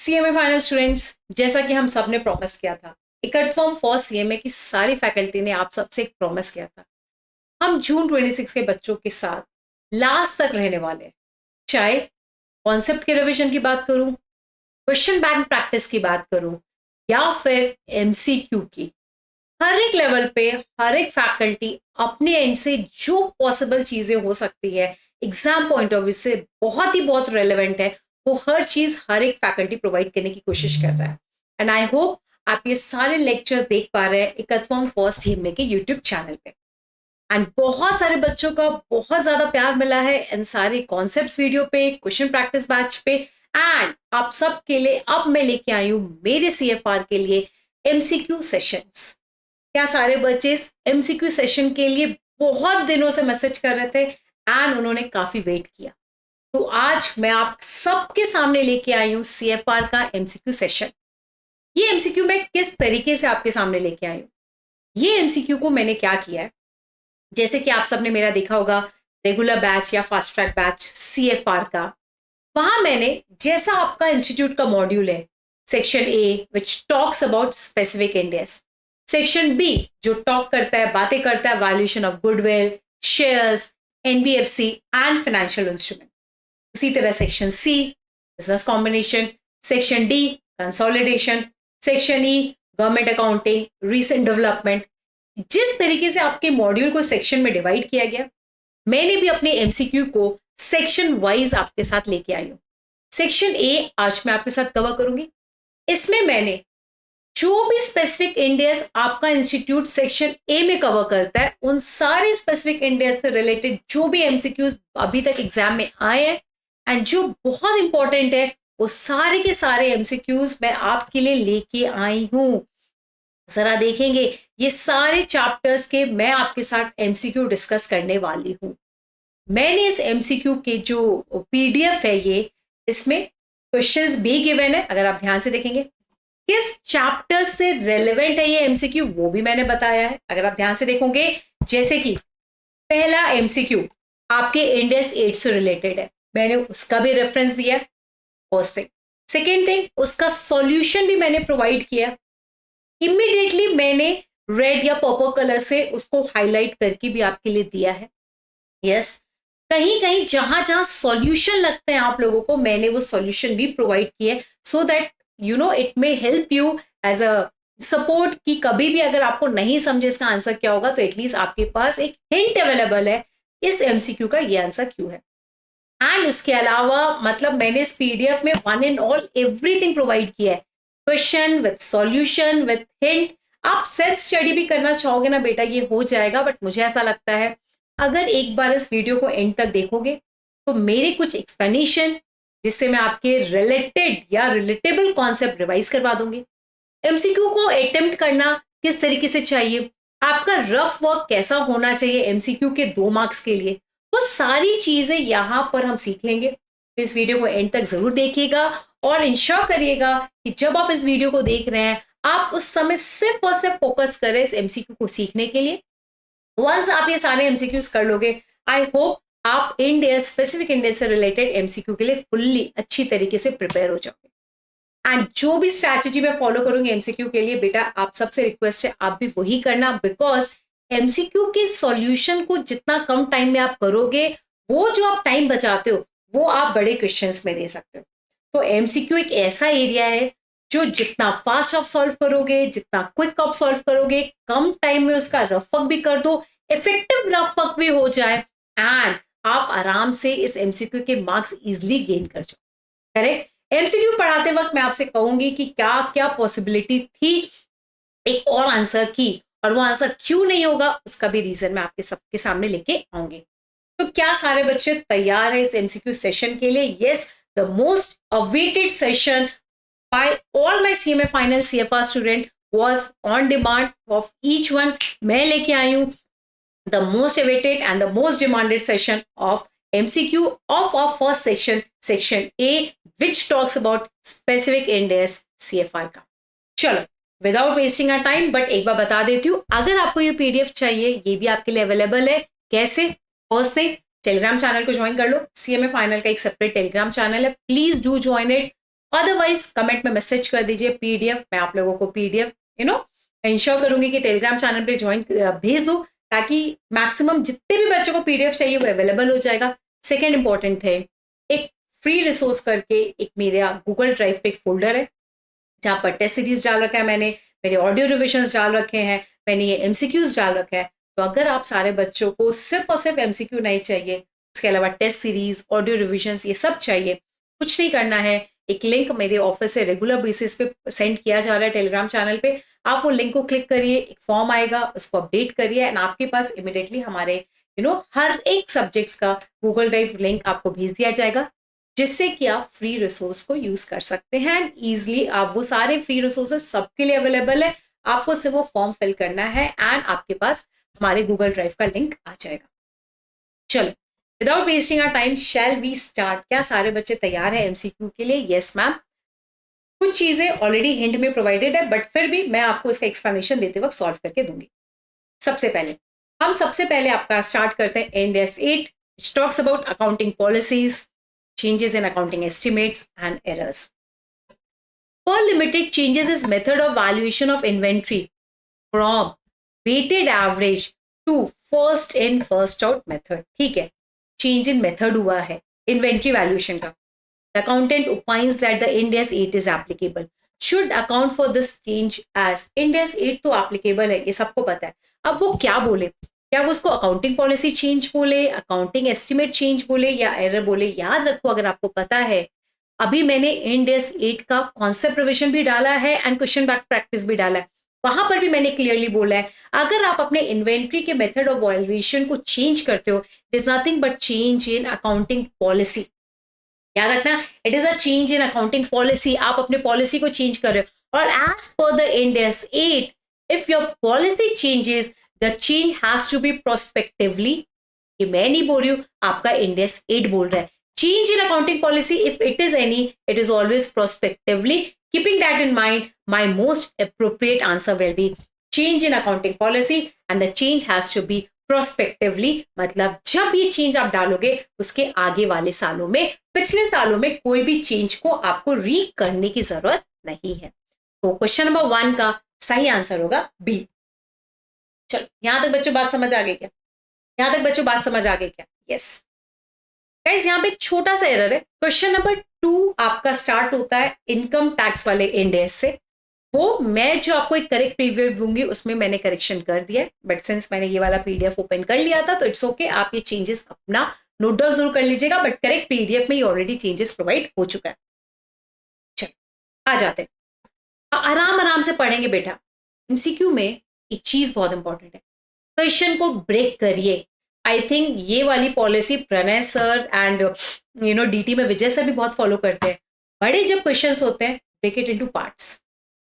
CMA final students, जैसा कि हम सब ने प्रॉमिस किया था, इकट फॉर्म फॉर सीएमए की सारी फैकल्टी ने आप सबसे एक प्रॉमिस किया था। हम जून 26 के बच्चों के साथ लास्ट तक रहने वाले हैं। चाहे कॉन्सेप्ट के रिवीजन की बात करूं, क्वेश्चन बैंक प्रैक्टिस की बात करूं, या फिर एमसीक्यू की, हर एक लेवल पे हर एक फैकल्टी अपने एंड से जो पॉसिबल चीजें हो सकती है एग्जाम पॉइंट ऑफ व्यू से बहुत रेलेवेंट है, वो हर चीज हर एक फैकल्टी प्रोवाइड करने की कोशिश कर रहा है। एंड आई होप आप ये सारे लेक्चर्स देख पा रहे हैं इकतफॉर्म फर्स्ट सीएमए के यूट्यूब चैनल पे। एंड बहुत सारे बच्चों का बहुत ज्यादा प्यार मिला है इन सारे कॉन्सेप्ट्स वीडियो पे, क्वेश्चन प्रैक्टिस बैच पे। एंड आप सब के लिए अब मैं लेके आई हूं मेरे सीएफआर के लिए एमसीक्यू सेशंस। क्या सारे बच्चे एमसीक्यू सेशन के लिए बहुत दिनों से मैसेज कर रहे थे एंड उन्होंने काफी वेट किया, तो आज मैं आप सबके सामने लेके आई हूं सीएफआर का एमसीक्यू सेशन। ये एमसीक्यू मैं किस तरीके से आपके सामने लेके आई हूं, ये एमसीक्यू को मैंने क्या किया है, जैसे कि आप सबने मेरा देखा होगा रेगुलर बैच या फास्ट ट्रैक बैच सीएफआर का, वहां मैंने जैसा आपका इंस्टीट्यूट का मॉड्यूल है section A which talks about specific index, section B जो टॉक करता है, बातें करता है valuation of goodwill, shares, NBFC and financial instrument. उसी तरह section C business combination, section D consolidation, section E government accounting, recent development. जिस तरीके से आपके मॉड्यूल को सेक्शन में डिवाइड किया गया, मैंने भी अपने एमसीक्यू को सेक्शन वाइज आपके साथ लेके आई हूं। सेक्शन ए आज मैं आपके साथ कवर करूंगी। इसमें मैंने जो भी स्पेसिफिक इंडेक्स आपका इंस्टीट्यूट सेक्शन ए में कवर करता है, उन सारे स्पेसिफिक इंडेक्स से रिलेटेड जो भी एमसीक्यूज अभी तक एग्जाम में आए हैं एंड जो बहुत इंपॉर्टेंट है, वो सारे के सारे एमसीक्यूज मैं आपके लिए लेके आई हूं। जरा देखेंगे ये सारे चैप्टर्स के मैं आपके साथ एमसीक्यू डिस्कस करने वाली हूं। मैंने इस एमसीक्यू के जो पीडीएफ है, ये इसमें क्वेश्चंस भी गिवन है। अगर आप ध्यान से देखेंगे किस चैप्टर से रेलेवेंट है ये एमसीक्यू, वो भी मैंने बताया है। अगर आप ध्यान से देखोगे, जैसे कि पहला एमसीक्यू आपके इंडेक्स 8 से रिलेटेड है, मैंने उसका भी रेफरेंस दिया फर्स्ट थिंग। सेकेंड थिंग, उसका सॉल्यूशन भी मैंने प्रोवाइड किया। इमीडिएटली मैंने रेड या पर्पल कलर से उसको हाईलाइट करके भी आपके लिए दिया है। यस, कहीं कहीं जहां जहां सॉल्यूशन लगते हैं आप लोगों को, मैंने वो सॉल्यूशन भी प्रोवाइड किए so that you know it may help you as a support कि कभी भी अगर आपको नहीं समझे इसका आंसर क्या होगा, तो एटलीस्ट आपके पास एक हिंट अवेलेबल है इस एमसीक्यू का ये आंसर क्यों है। एंड उसके अलावा मतलब मैंने इस पीडीएफ में one and all everything provide किया है, question with solution with hint. आप सेल्फ स्टडी भी करना चाहोगे ना बेटा, ये हो जाएगा, बट मुझे ऐसा लगता है अगर एक बार इस वीडियो को एंड तक देखोगे तो मेरे कुछ एक्सप्लेनेशन जिससे मैं आपके रिलेटेड या रिलेटेबल कॉन्सेप्ट रिवाइज करवा दूंगी। एमसीक्यू को अटेम्प्ट करना किस तरीके से चाहिए, आपका रफ वर्क कैसा होना चाहिए एमसीक्यू के 2 मार्क्स के लिए, वो सारी चीजें यहां पर हम सीख लेंगे। तो इस वीडियो को एंड तक जरूर देखिएगा और इंश्योर करिएगा कि जब आप इस वीडियो को देख रहे हैं, आप उस समय सिर्फ और सिर्फ फोकस करें इस एमसीक्यू को सीखने के लिए। वंस आप ये सारे एमसीक्यूज कर लोगे, आई होप आप इंडिया स्पेसिफिक इंडिया से रिलेटेड एमसीक्यू के लिए फुल्ली अच्छी तरीके से प्रिपेयर हो जाओगे। एंड जो भी स्ट्रैटेजी मैं फॉलो करूंगी एमसीक्यू के लिए, बेटा आप सबसे रिक्वेस्ट है आप भी वही करना, बिकॉज एमसीक्यू के सॉल्यूशन को जितना कम टाइम में आप करोगे, वो जो आप टाइम बचाते हो वो आप बड़े क्वेश्चंस में दे सकते हो। तो एमसीक्यू एक ऐसा एरिया है जो जितना फास्ट आप सॉल्व करोगे, जितना क्विक आप सॉल्व करोगे, कम टाइम में उसका रफ वर्क भी कर दो, इफेक्टिव रफ वर्क भी हो जाए, एंड आप आराम से इस एमसीक्यू के मार्क्स इजिली गेन कर जाओ। करेक्ट। एमसीक्यू पढ़ाते वक्त मैं आपसे कहूंगी कि क्या क्या पॉसिबिलिटी थी एक और आंसर की, और वो आंसर क्यों नहीं होगा उसका भी रीजन मैं आपके सबके सामने लेके आऊंगी। तो क्या सारे बच्चे तैयार है इस एमसीक्यू सेशन के लिए? Yes, the most awaited session by all my CMA final CFR student was on demand of each one। मैं लेके आई हूँ the most awaited and the most demanded session of MCQ of our first section, section A, which talks about specific index CFR का। चलो without wasting our time, but एक बार बता देती हूँ, अगर आपको ये PDF चाहिए, ये भी आपके लिए अवेलेबल है। कैसे? फर्स्ट थिंग, टेलीग्राम चैनल को ज्वाइन कर लो। CMA फाइनल का एक सेपरेट टेलीग्राम चैनल है, please do join it. Otherwise comment में मैसेज कर दीजिए पीडीएफ, मैं आप लोगों को पीडीएफ इंश्योर करूंगी कि टेलीग्राम चैनल पे ज्वाइन भेज दो, ताकि मैक्सिमम जितने भी बच्चों को पीडीएफ चाहिए वो अवेलेबल हो जाएगा। सेकेंड इंपॉर्टेंट है, एक फ्री रिसोर्स करके एक मेरा गूगल ड्राइव पे एक फोल्डर है जहाँ पर टेस्ट सीरीज डाल रखा है मैंने, मेरे ऑडियो रिविजन्स डाल रखे हैं, मैंने ये एमसीक्यूज डाल रखा है। तो अगर आप सारे बच्चों को सिर्फ और सिर्फ एमसीक्यू नहीं चाहिए, इसके अलावा टेस्ट सीरीज, ऑडियो रिविजन्स ये सब चाहिए, कुछ नहीं करना है, एक लिंक मेरे ऑफिस से रेगुलर बेसिस पे सेंड किया जा रहा है टेलीग्राम चैनल पे, आप वो लिंक को क्लिक करिए, एक फॉर्म आएगा उसको अपडेट करिए एंड आपके पास इमिडिएटली हमारे हर एक सब्जेक्ट्स का गूगल ड्राइव लिंक आपको भेज दिया जाएगा, जिससे कि आप फ्री रिसोर्स को यूज कर सकते हैं इजीली। आप वो सारे फ्री रिसोर्सेज सबके लिए अवेलेबल है, आपको सिर्फ वो फॉर्म फिल करना है एंड आपके पास हमारे गूगल ड्राइव का लिंक आ जाएगा। चलो, without wasting our time shall we start. क्या सारे बच्चे तैयार हैं एमसीक्यू के लिए? Yes ma'am. कुछ चीजें ऑलरेडी हिंट में प्रोवाइडेड है, बट फिर भी मैं आपको इसका एक्सप्लेनेशन देते वक्त सॉल्व करके दूंगी। सबसे पहले आपका स्टार्ट करते हैं end AS 8 which talks about accounting policies, changes in accounting estimates and errors. Per Limited changes its method of valuation of inventory from weighted average to first in first out method. ठीक है, change in method हुआ है inventory valuation का। The accountant opines that the Ind AS 8 is applicable. Should account for this change as Ind AS 8 तो applicable है, ये सबको पता है। अब वो क्या बोले, क्या वो उसको अकाउंटिंग पॉलिसी चेंज बोले, अकाउंटिंग एस्टिमेट चेंज बोले या एरर बोले? याद रखो, अगर आपको पता है, अभी मैंने इंड AS 8 का कॉन्सेप्ट रिविजन भी डाला है एंड क्वेश्चन बैक प्रैक्टिस भी डाला है, वहां पर भी मैंने क्लियरली बोला है अगर आप अपने इन्वेंट्री के मेथड ऑफ वैल्यूएशन को चेंज करते हो, it is nothing but change in accounting policy. याद रखना, it is a change in accounting policy, आप अपने पॉलिसी को चेंज कर रहे हो। और as per the Ind AS 8 if your policy changes the change has to be prospectively. ये मैं नहीं बोल रही हूं, आपका इंड AS 8 बोल रहा है। Change in accounting policy if it is any, it is always prospectively. Keeping that in mind, my most appropriate answer will be change in accounting policy and the change has to be prospectively. मतलब जब ये change आप डालोगे उसके आगे वाले सालों में, पिछले सालों में कोई भी चेंज को आपको री करने की जरूरत नहीं है। तो क्वेश्चन नंबर 1 का सही आंसर होगा बी। चलो, यहां तक बच्चों बात समझ आ गई क्या? यस गाइस, यहाँ पे एक छोटा सा एरर है। क्वेश्चन नंबर 2 आपका स्टार्ट होता है इनकम टैक्स वाले इंड AS से। वो मैं जो आपको एक करेक्ट प्रीव्यू दूंगी उसमें मैंने करेक्शन कर दिया है, बट सिंस मैंने ये वाला PDF ओपन कर लिया था तो इट्स ओके, आप ये चेंजेस अपना नोट डाउन जरूर कर लीजिएगा, बट करेक्ट PDF में ये ऑलरेडी चेंजेस प्रोवाइड हो चुका है। चलो आ जाते हैं, आराम से पढ़ेंगे बेटा। MCQ में एक चीज बहुत इंपॉर्टेंट है, क्वेश्चन को ब्रेक करिए। आई थिंक ये वाली policy Pranay sir and DT में विजय सर भी बहुत फॉलो करते हैं। बड़े जब क्वेश्चंस होते हैं, break it into parts.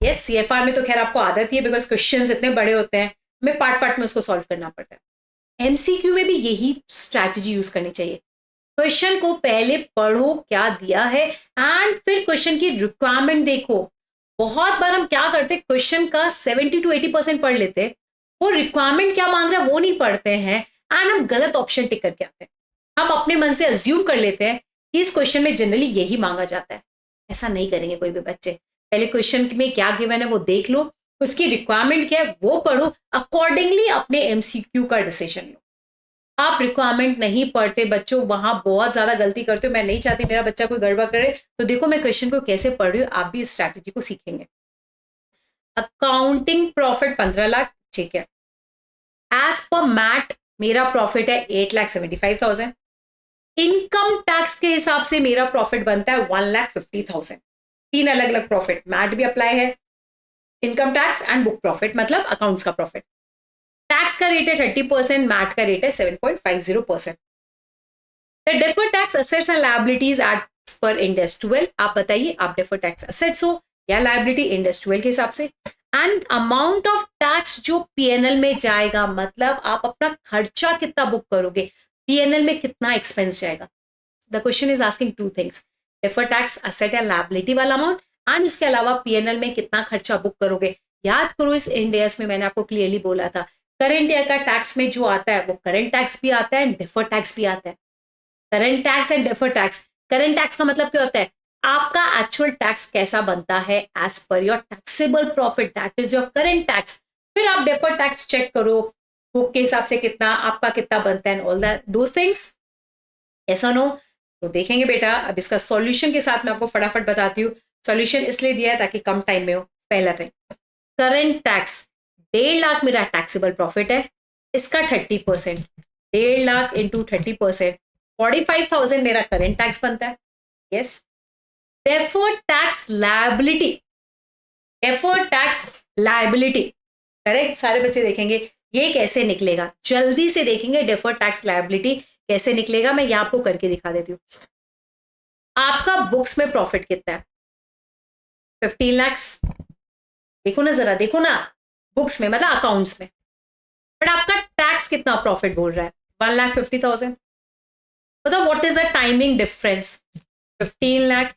Yes, CFR में तो खैर आपको आदत ही है, बिकॉज क्वेश्चंस इतने बड़े होते हैं, हमें पार्ट में उसको सॉल्व करना पड़ता है। MCQ में भी यही स्ट्रैटेजी यूज करनी चाहिए। क्वेश्चन को पहले पढ़ो क्या दिया है एंड फिर क्वेश्चन की रिक्वायरमेंट देखो। बहुत बार हम क्या करते हैं, क्वेश्चन का 70 to 80% पढ़ लेते हैं, वो रिक्वायरमेंट क्या मांग रहा है वो नहीं पढ़ते हैं एंड हम गलत ऑप्शन टिक करके आते हैं। हम अपने मन से अज्यूम कर लेते हैं कि इस क्वेश्चन में जनरली यही मांगा जाता है। ऐसा नहीं करेंगे कोई भी बच्चे। पहले क्वेश्चन में क्या गिवन है वो देख लो, उसकी रिक्वायरमेंट क्या है वो पढ़ो, अकॉर्डिंगली अपने MCQ का डिसीजन लो। आप रिक्वायरमेंट नहीं पढ़ते बच्चों, वहां बहुत ज्यादा गलती करते हो। मैं नहीं चाहती मेरा बच्चा कोई गड़बड़ करे, तो देखो मैं क्वेश्चन को कैसे पढ़ रही हूँ, आप भी इस स्ट्रैटेजी को सीखेंगे। अकाउंटिंग प्रॉफिट 15 लाख, ठीक है। एज पर मैट मेरा प्रॉफिट है 8,75,000। इनकम टैक्स के हिसाब से मेरा प्रॉफिट बनता है 1,50,000। 3 अलग अलग प्रॉफिट, मैट भी अप्लाई है, income tax and book profit मतलब अकाउंट्स का प्रॉफिट। टैक्स का रेट है 30%, मैट का रेट है 7.50%। The deferred tax assets and liabilities as per Ind AS 12। आप बताइए, आप डेफर्ड टैक्स असेट्स हो या लायबिलिटी इंड AS 12 के हिसाब से। एंड अमाउंट ऑफ टैक्स जो PNL में जाएगा, मतलब आप अपना खर्चा कितना बुक करोगे, PNL में कितना एक्सपेंस जाएगा। The question is asking 2 things, deferred tax asset and liability वाला अमाउंट एंड उसके अलावा PNL में कितना खर्चा बुक करोगे। याद करो, इस इंड AS में मैंने आपको क्लियरली बोला था, करंट ईयर का टैक्स में जो आता है वो करंट टैक्स भी आता है एंड डेफर्ड टैक्स भी आता है। Current tax and deferred tax, current tax का मतलब क्या होता है, आपका एक्चुअल टैक्स कैसा बनता है as per your taxable profit, that is your current tax. फिर आप डेफर्ड टैक्स चेक करो, बुक के हिसाब से कितना आपका कितना बनता है, ऑल दैट दोस थिंग्स, ऐसा नो। तो देखेंगे बेटा। अब इसका सॉल्यूशन के साथ मैं आपको फटाफट बताती हूँ। सॉल्यूशन इसलिए दिया है ताकि कम टाइम में हो। पहला थिंग, करंट टैक्स 1.5 लाख मेरा टैक्सेबल प्रॉफिट है, इसका 30%, 1.5 लाख इंटू 30%, 45,000 मेरा करंट टैक्स बनता है। Yes, deferred tax liability, deferred tax liability, correct. सारे बच्चे देखेंगे ये कैसे निकलेगा, जल्दी से देखेंगे डेफर्ड टैक्स लायबिलिटी कैसे निकलेगा। मैं यहां आपको करके दिखा देती हूँ। आपका बुक्स में प्रॉफिट कितना है, 15 lakhs। देखो ना जरा, देखो ना, बुक्स में मतलब अकाउंट्स में। बट आपका टैक्स कितना प्रॉफिट बोल रहा है, 1,50,000। बताओ what is the timing difference, 15 lakh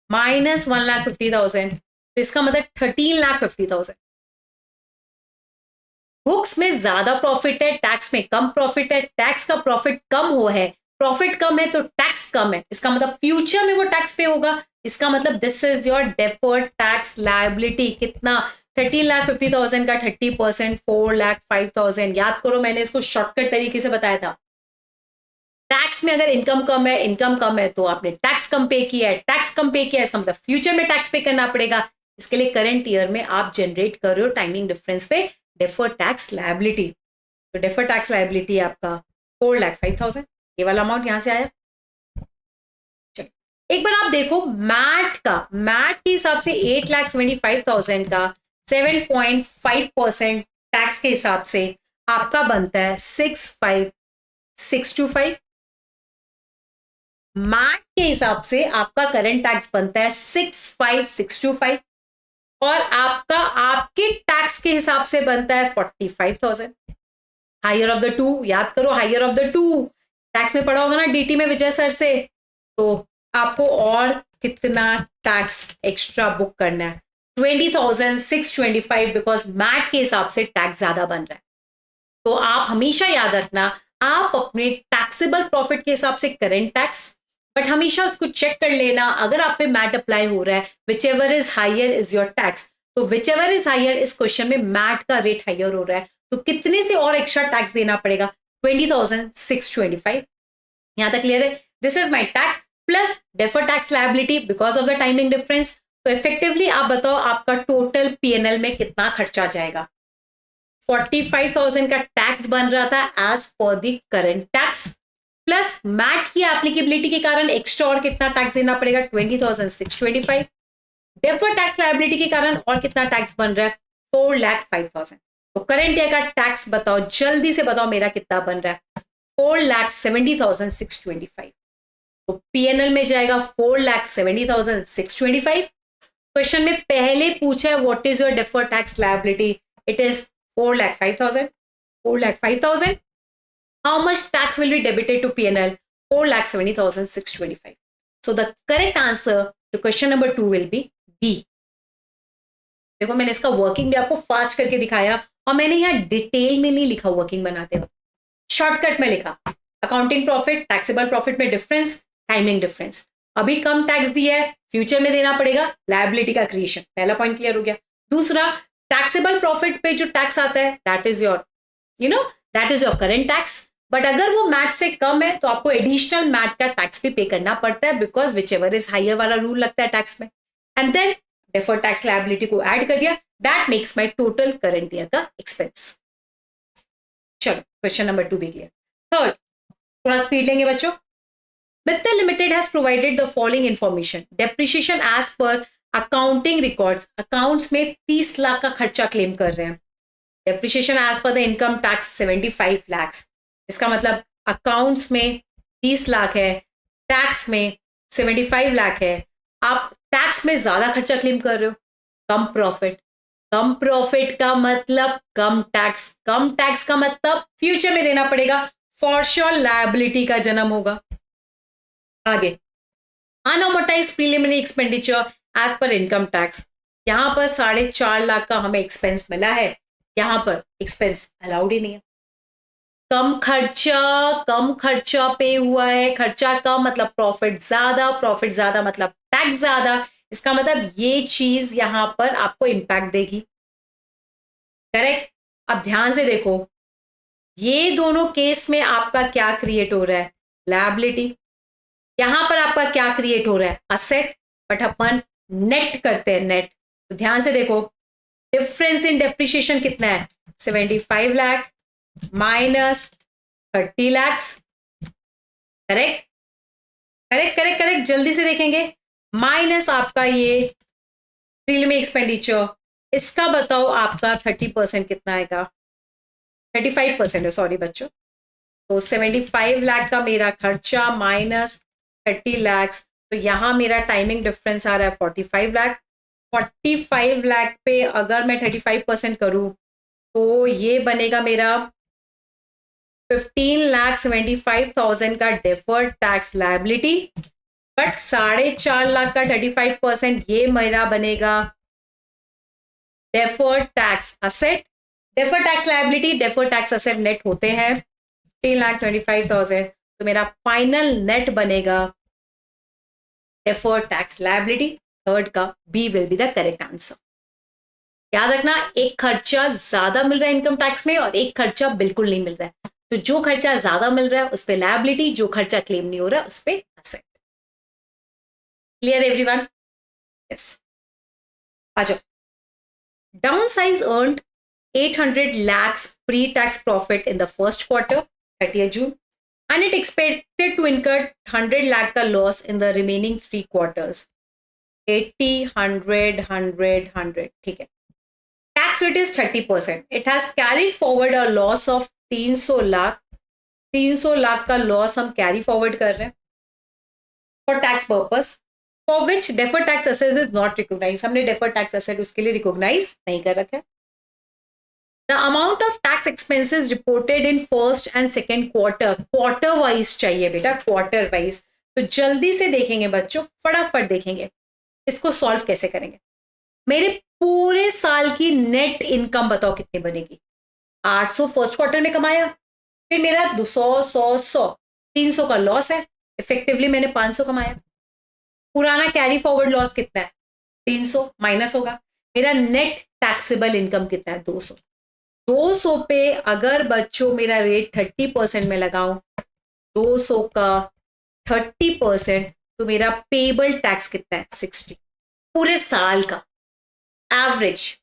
minus 1,50,000, तो इसका मतलब 13,50,000। बुक्स में ज्यादा प्रॉफिट है, टैक्स में कम प्रॉफिट है। टैक्स का प्रॉफिट कम हो है, प्रॉफिट कम है तो टैक्स कम है, इसका मतलब फ्यूचर में वो टैक्स पे होगा। इसका मतलब this is your deferred tax liability. कितना, 13,50,000 का 30%, 4,05,000। याद करो मैंने इसको शॉर्टकट तरीके से बताया था। टैक्स में अगर इनकम कम है तो आपने टैक्स कम पे किया है, टैक्स कम पे किया है, इसका मतलब फ्यूचर में टैक्स पे करना पड़ेगा। इसके लिए करंट ईयर में आप जनरेट कर रहे हो टाइमिंग डिफरेंस पे डेफर्ड टैक्स लायबिलिटी। तो डेफर्ड टैक्स लायबिलिटी आपका 4,05,000, ये वाला अमाउंट यहां से आया। चलो एक बार आप देखो मैट के हिसाब से 8,75,000 का 7.5% टैक्स के हिसाब से आपका बनता है 6,5,625। मैट के हिसाब से आपका करंट टैक्स बनता है 6,5,625 और आपका आपके टैक्स के हिसाब से बनता है 45,000। हायर ऑफ द टू, याद करो higher of the two. Tax में पढ़ा होगा ना डीटी में विजय सर से, तो आपको और कितना टैक्स एक्स्ट्रा बुक करना है, 20,625, बिकॉज मैट के हिसाब से टैक्स ज्यादा बन रहा है। तो आप हमेशा याद रखना, आप अपने टैक्सेबल प्रॉफिट के हिसाब से करंट टैक्स, बट हमेशा उसको चेक कर लेना अगर आप पे मैट अप्लाई हो रहा है, whichever is higher is your tax. तो विच एवर इज हायर, इस क्वेश्चन में मैट का रेट हायर हो रहा है तो कितने से और एक्स्ट्रा टैक्स देना पड़ेगा, 20,625। यहां तक क्लियर है। This is my tax plus defer tax liability because of the timing difference. तो इफेक्टिवली आप बताओ आपका टोटल पीएनएल में कितना खर्चा जाएगा। 45,000 का टैक्स बन रहा था as per the current tax, plus MAT की एप्लीकेबिलिटी के कारण एक्स्ट्रा और कितना टैक्स देना पड़ेगा, 20,625। डेफर्ड टैक्स लायबिलिटी के कारण और कितना टैक्स बन रहा है, 4,05,000। तो करंट ईयर का टैक्स बताओ, जल्दी से बताओ मेरा कितना बन रहा है, 4,70,625। तो पीएनएल में जाएगा 4,70,625। क्वेश्चन में पहले पूछा है what is your deferred tax liability, it is 4,05,000। 4,05,000, how much tax will be debited to P&L, 4,70,625. So the correct answer to question number 2 will be B. देखो मैंने इसका वर्किंग भी आपको फास्ट करके दिखाया और मैंने यहाँ डिटेल में नहीं लिखा वर्किंग बनाते वक्त, शॉर्टकट में लिखा। अकाउंटिंग प्रॉफिट, टैक्सेबल प्रॉफिट में डिफरेंस, टाइमिंग डिफरेंस। अभी कम टैक्स दिया है, फ्यूचर में देना पड़ेगा, लायबिलिटी का क्रिएशन। पहला पॉइंट क्लियर हो गया। दूसरा, टैक्सेबल प्रॉफिट पे जो टैक्स आता है that is your that is your current tax, but अगर वो मैट से कम है तो आपको एडिशनल मैट का टैक्स भी पे करना पड़ता है because whichever is higher वाला रूल लगता है टैक्स में। And then deferred tax liability को ऐड कर दिया, that makes my total current year का एक्सपेंस। चलो क्वेश्चन नंबर 2 भी क्लियर। थर्ड, थोड़ा स्पीड लेंगे बच्चों। Mittal Limited has provided the following information. Depreciation as per accounting records. Accounts में 30 लाख का खर्चा क्लेम कर रहे हैं। Depreciation as per the income tax 75 lakhs. इसका मतलब अकाउंट्स में 30 लाख है, टैक्स में 75 लाख है। आप टैक्स में ज्यादा खर्चा क्लेम कर रहे हो, कम प्रॉफिट। कम प्रॉफिट का मतलब कम टैक्स, कम टैक्स का मतलब फ्यूचर में देना पड़ेगा, फॉर श्योर लायबिलिटी का जन्म होगा। आगे, unamortised preliminary expenditure as per income tax. यहां पर 4.5 लाख का हमें एक्सपेंस मिला है, यहां पर एक्सपेंस अलाउड ही नहीं है। कम खर्चा पे हुआ है, खर्चा कम मतलब प्रॉफिट ज्यादा मतलब टैक्स ज्यादा, इसका मतलब ये चीज यहां पर आपको इंपैक्ट देगी। करेक्ट। अब ध्यान से देखो, ये दोनों केस में आपका क्या क्रिएट हो रहा है, लायबिलिटी। यहां पर आपका क्या क्रिएट हो रहा है, असेट। बट अपन नेट करते हैं, नेट। तो ध्यान से देखो, डिफरेंस इन डेप्रिसिएशन कितना है, 75 lakh minus 30 lakhs. Correct correct correct correct, जल्दी से देखेंगे। माइनस आपका ये प्रीलिम एक्सपेंडिचर, इसका बताओ आपका 30% कितना आएगा, 35% है, सॉरी बच्चों। तो 75 लाख का मेरा खर्चा माइनस 30 लैक्स, तो यहां मेरा टाइमिंग डिफरेंस आ रहा है 45 लाख। 45 लाख पे अगर मैं 35% करूं तो ये बनेगा मेरा 15,75,000 का deferred tax liability. But 4.5 lakh का 35% ये मेरा बनेगा deferred tax asset. Deferred tax liability, deferred tax asset net होते हैं 15,75,000, तो मेरा फाइनल नेट बनेगा डेफर्ड टैक्स लायबिलिटी। थर्ड का B will be the correct answer. याद रखना, एक खर्चा ज्यादा मिल रहा है इनकम टैक्स में और एक खर्चा बिल्कुल नहीं मिल रहा है। तो जो खर्चा ज्यादा मिल रहा है उस पर लायबिलिटी, जो खर्चा क्लेम नहीं हो रहा है उस पर असेट। Clear everyone? यस। आ जाओ। Downsize earned 800 lakhs pre-tax profit in the first quarter, 30th June, and it expected to incur 100 lakh ka loss in the remaining 3 quarters. 80, 100, 100, 100. ठीक है. Tax rate is 30%. It has carried forward a loss of 300 lakh. 300 lakh का loss हम carry forward कर रहे हैं for tax purpose, for which deferred tax asset is not recognise. हमने deferred tax asset उसके लिए रिकॉग्नाइज नहीं कर रखा है। The amount of tax expenses reported in first and second quarter, quarter wise चाहिए बेटा, क्वार्टर वाइज। तो जल्दी से देखेंगे बच्चों, फटाफट देखेंगे इसको सॉल्व कैसे करेंगे। मेरे पूरे साल की नेट इनकम बताओ कितनी बनेगी। 800 फर्स्ट क्वार्टर में कमाया, फिर मेरा 200 100 100 300 का लॉस है, इफेक्टिवली मैंने 500 कमाया। पुराना कैरी फॉरवर्ड लॉस कितना है, 300 माइनस होगा। मेरा नेट टैक्सेबल इनकम कितना है, 200। 200 पे अगर बच्चों मेरा रेट 30% में लगाऊं, 200 का 30%, तो मेरा पेबल टैक्स कितना है, 60 पूरे साल का एवरेज।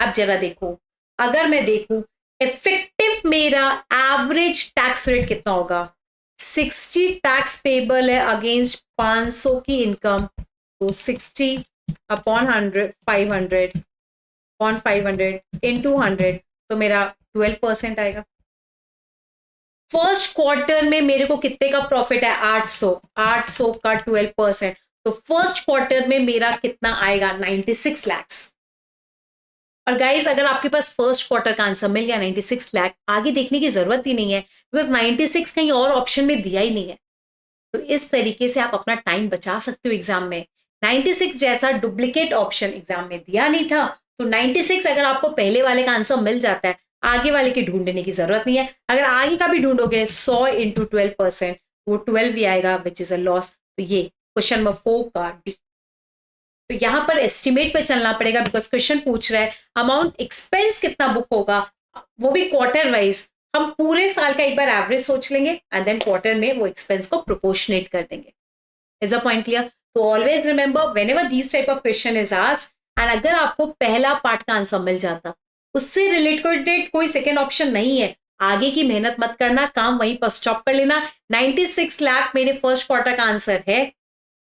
अब जरा देखो, अगर मैं देखूं इफेक्टिव मेरा एवरेज टैक्स रेट कितना होगा, 60 टैक्स पेबल है अगेंस्ट 500 की इनकम, तो 60 अपॉन 100 500 अपॉन 500 इनटू 100, तो मेरा 12% आएगा। फर्स्ट क्वार्टर में मेरे को कितने का प्रॉफिट है, 800, 800 का 12%, तो फर्स्ट क्वार्टर में मेरा कितना आएगा, 96 लैक्स। और गाइज अगर आपके पास फर्स्ट क्वार्टर का आंसर मिल गया 96 लाख, आगे देखने की जरूरत ही नहीं है, बिकॉज 96 कहीं और ऑप्शन में दिया ही नहीं है। तो इस तरीके से आप अपना टाइम बचा सकते हो एग्जाम में। 96 जैसा डुप्लीकेट ऑप्शन एग्जाम में दिया नहीं था, तो 96 अगर आपको पहले वाले का आंसर मिल जाता है, आगे वाले की ढूंढने की जरूरत नहीं है। अगर आगे का भी ढूंढोगे 100 इंटू 12%, वो 12 भी आएगा विच इज अ लॉस। तो ये क्वेश्चन नंबर 4 का डी। तो यहां पर एस्टिमेट पे चलना पड़ेगा, बिकॉज क्वेश्चन पूछ रहा है अमाउंट एक्सपेंस कितना बुक होगा, वो भी क्वार्टर वाइज। हम पूरे साल का एक बार एवरेज सोच लेंगे एंड देन क्वार्टर में वो एक्सपेंस को प्रोपोर्शनेट कर देंगे। Is a point clear? तो always remember whenever this type of question is asked and अगर आपको पहला पार्ट का आंसर मिल जाता, उससे रिलेटेड कोई सेकेंड ऑप्शन नहीं है, आगे की मेहनत मत करना, काम वहीं पर स्टॉप कर लेना। 96 लाख मेरे फर्स्ट क्वार्टर का आंसर है,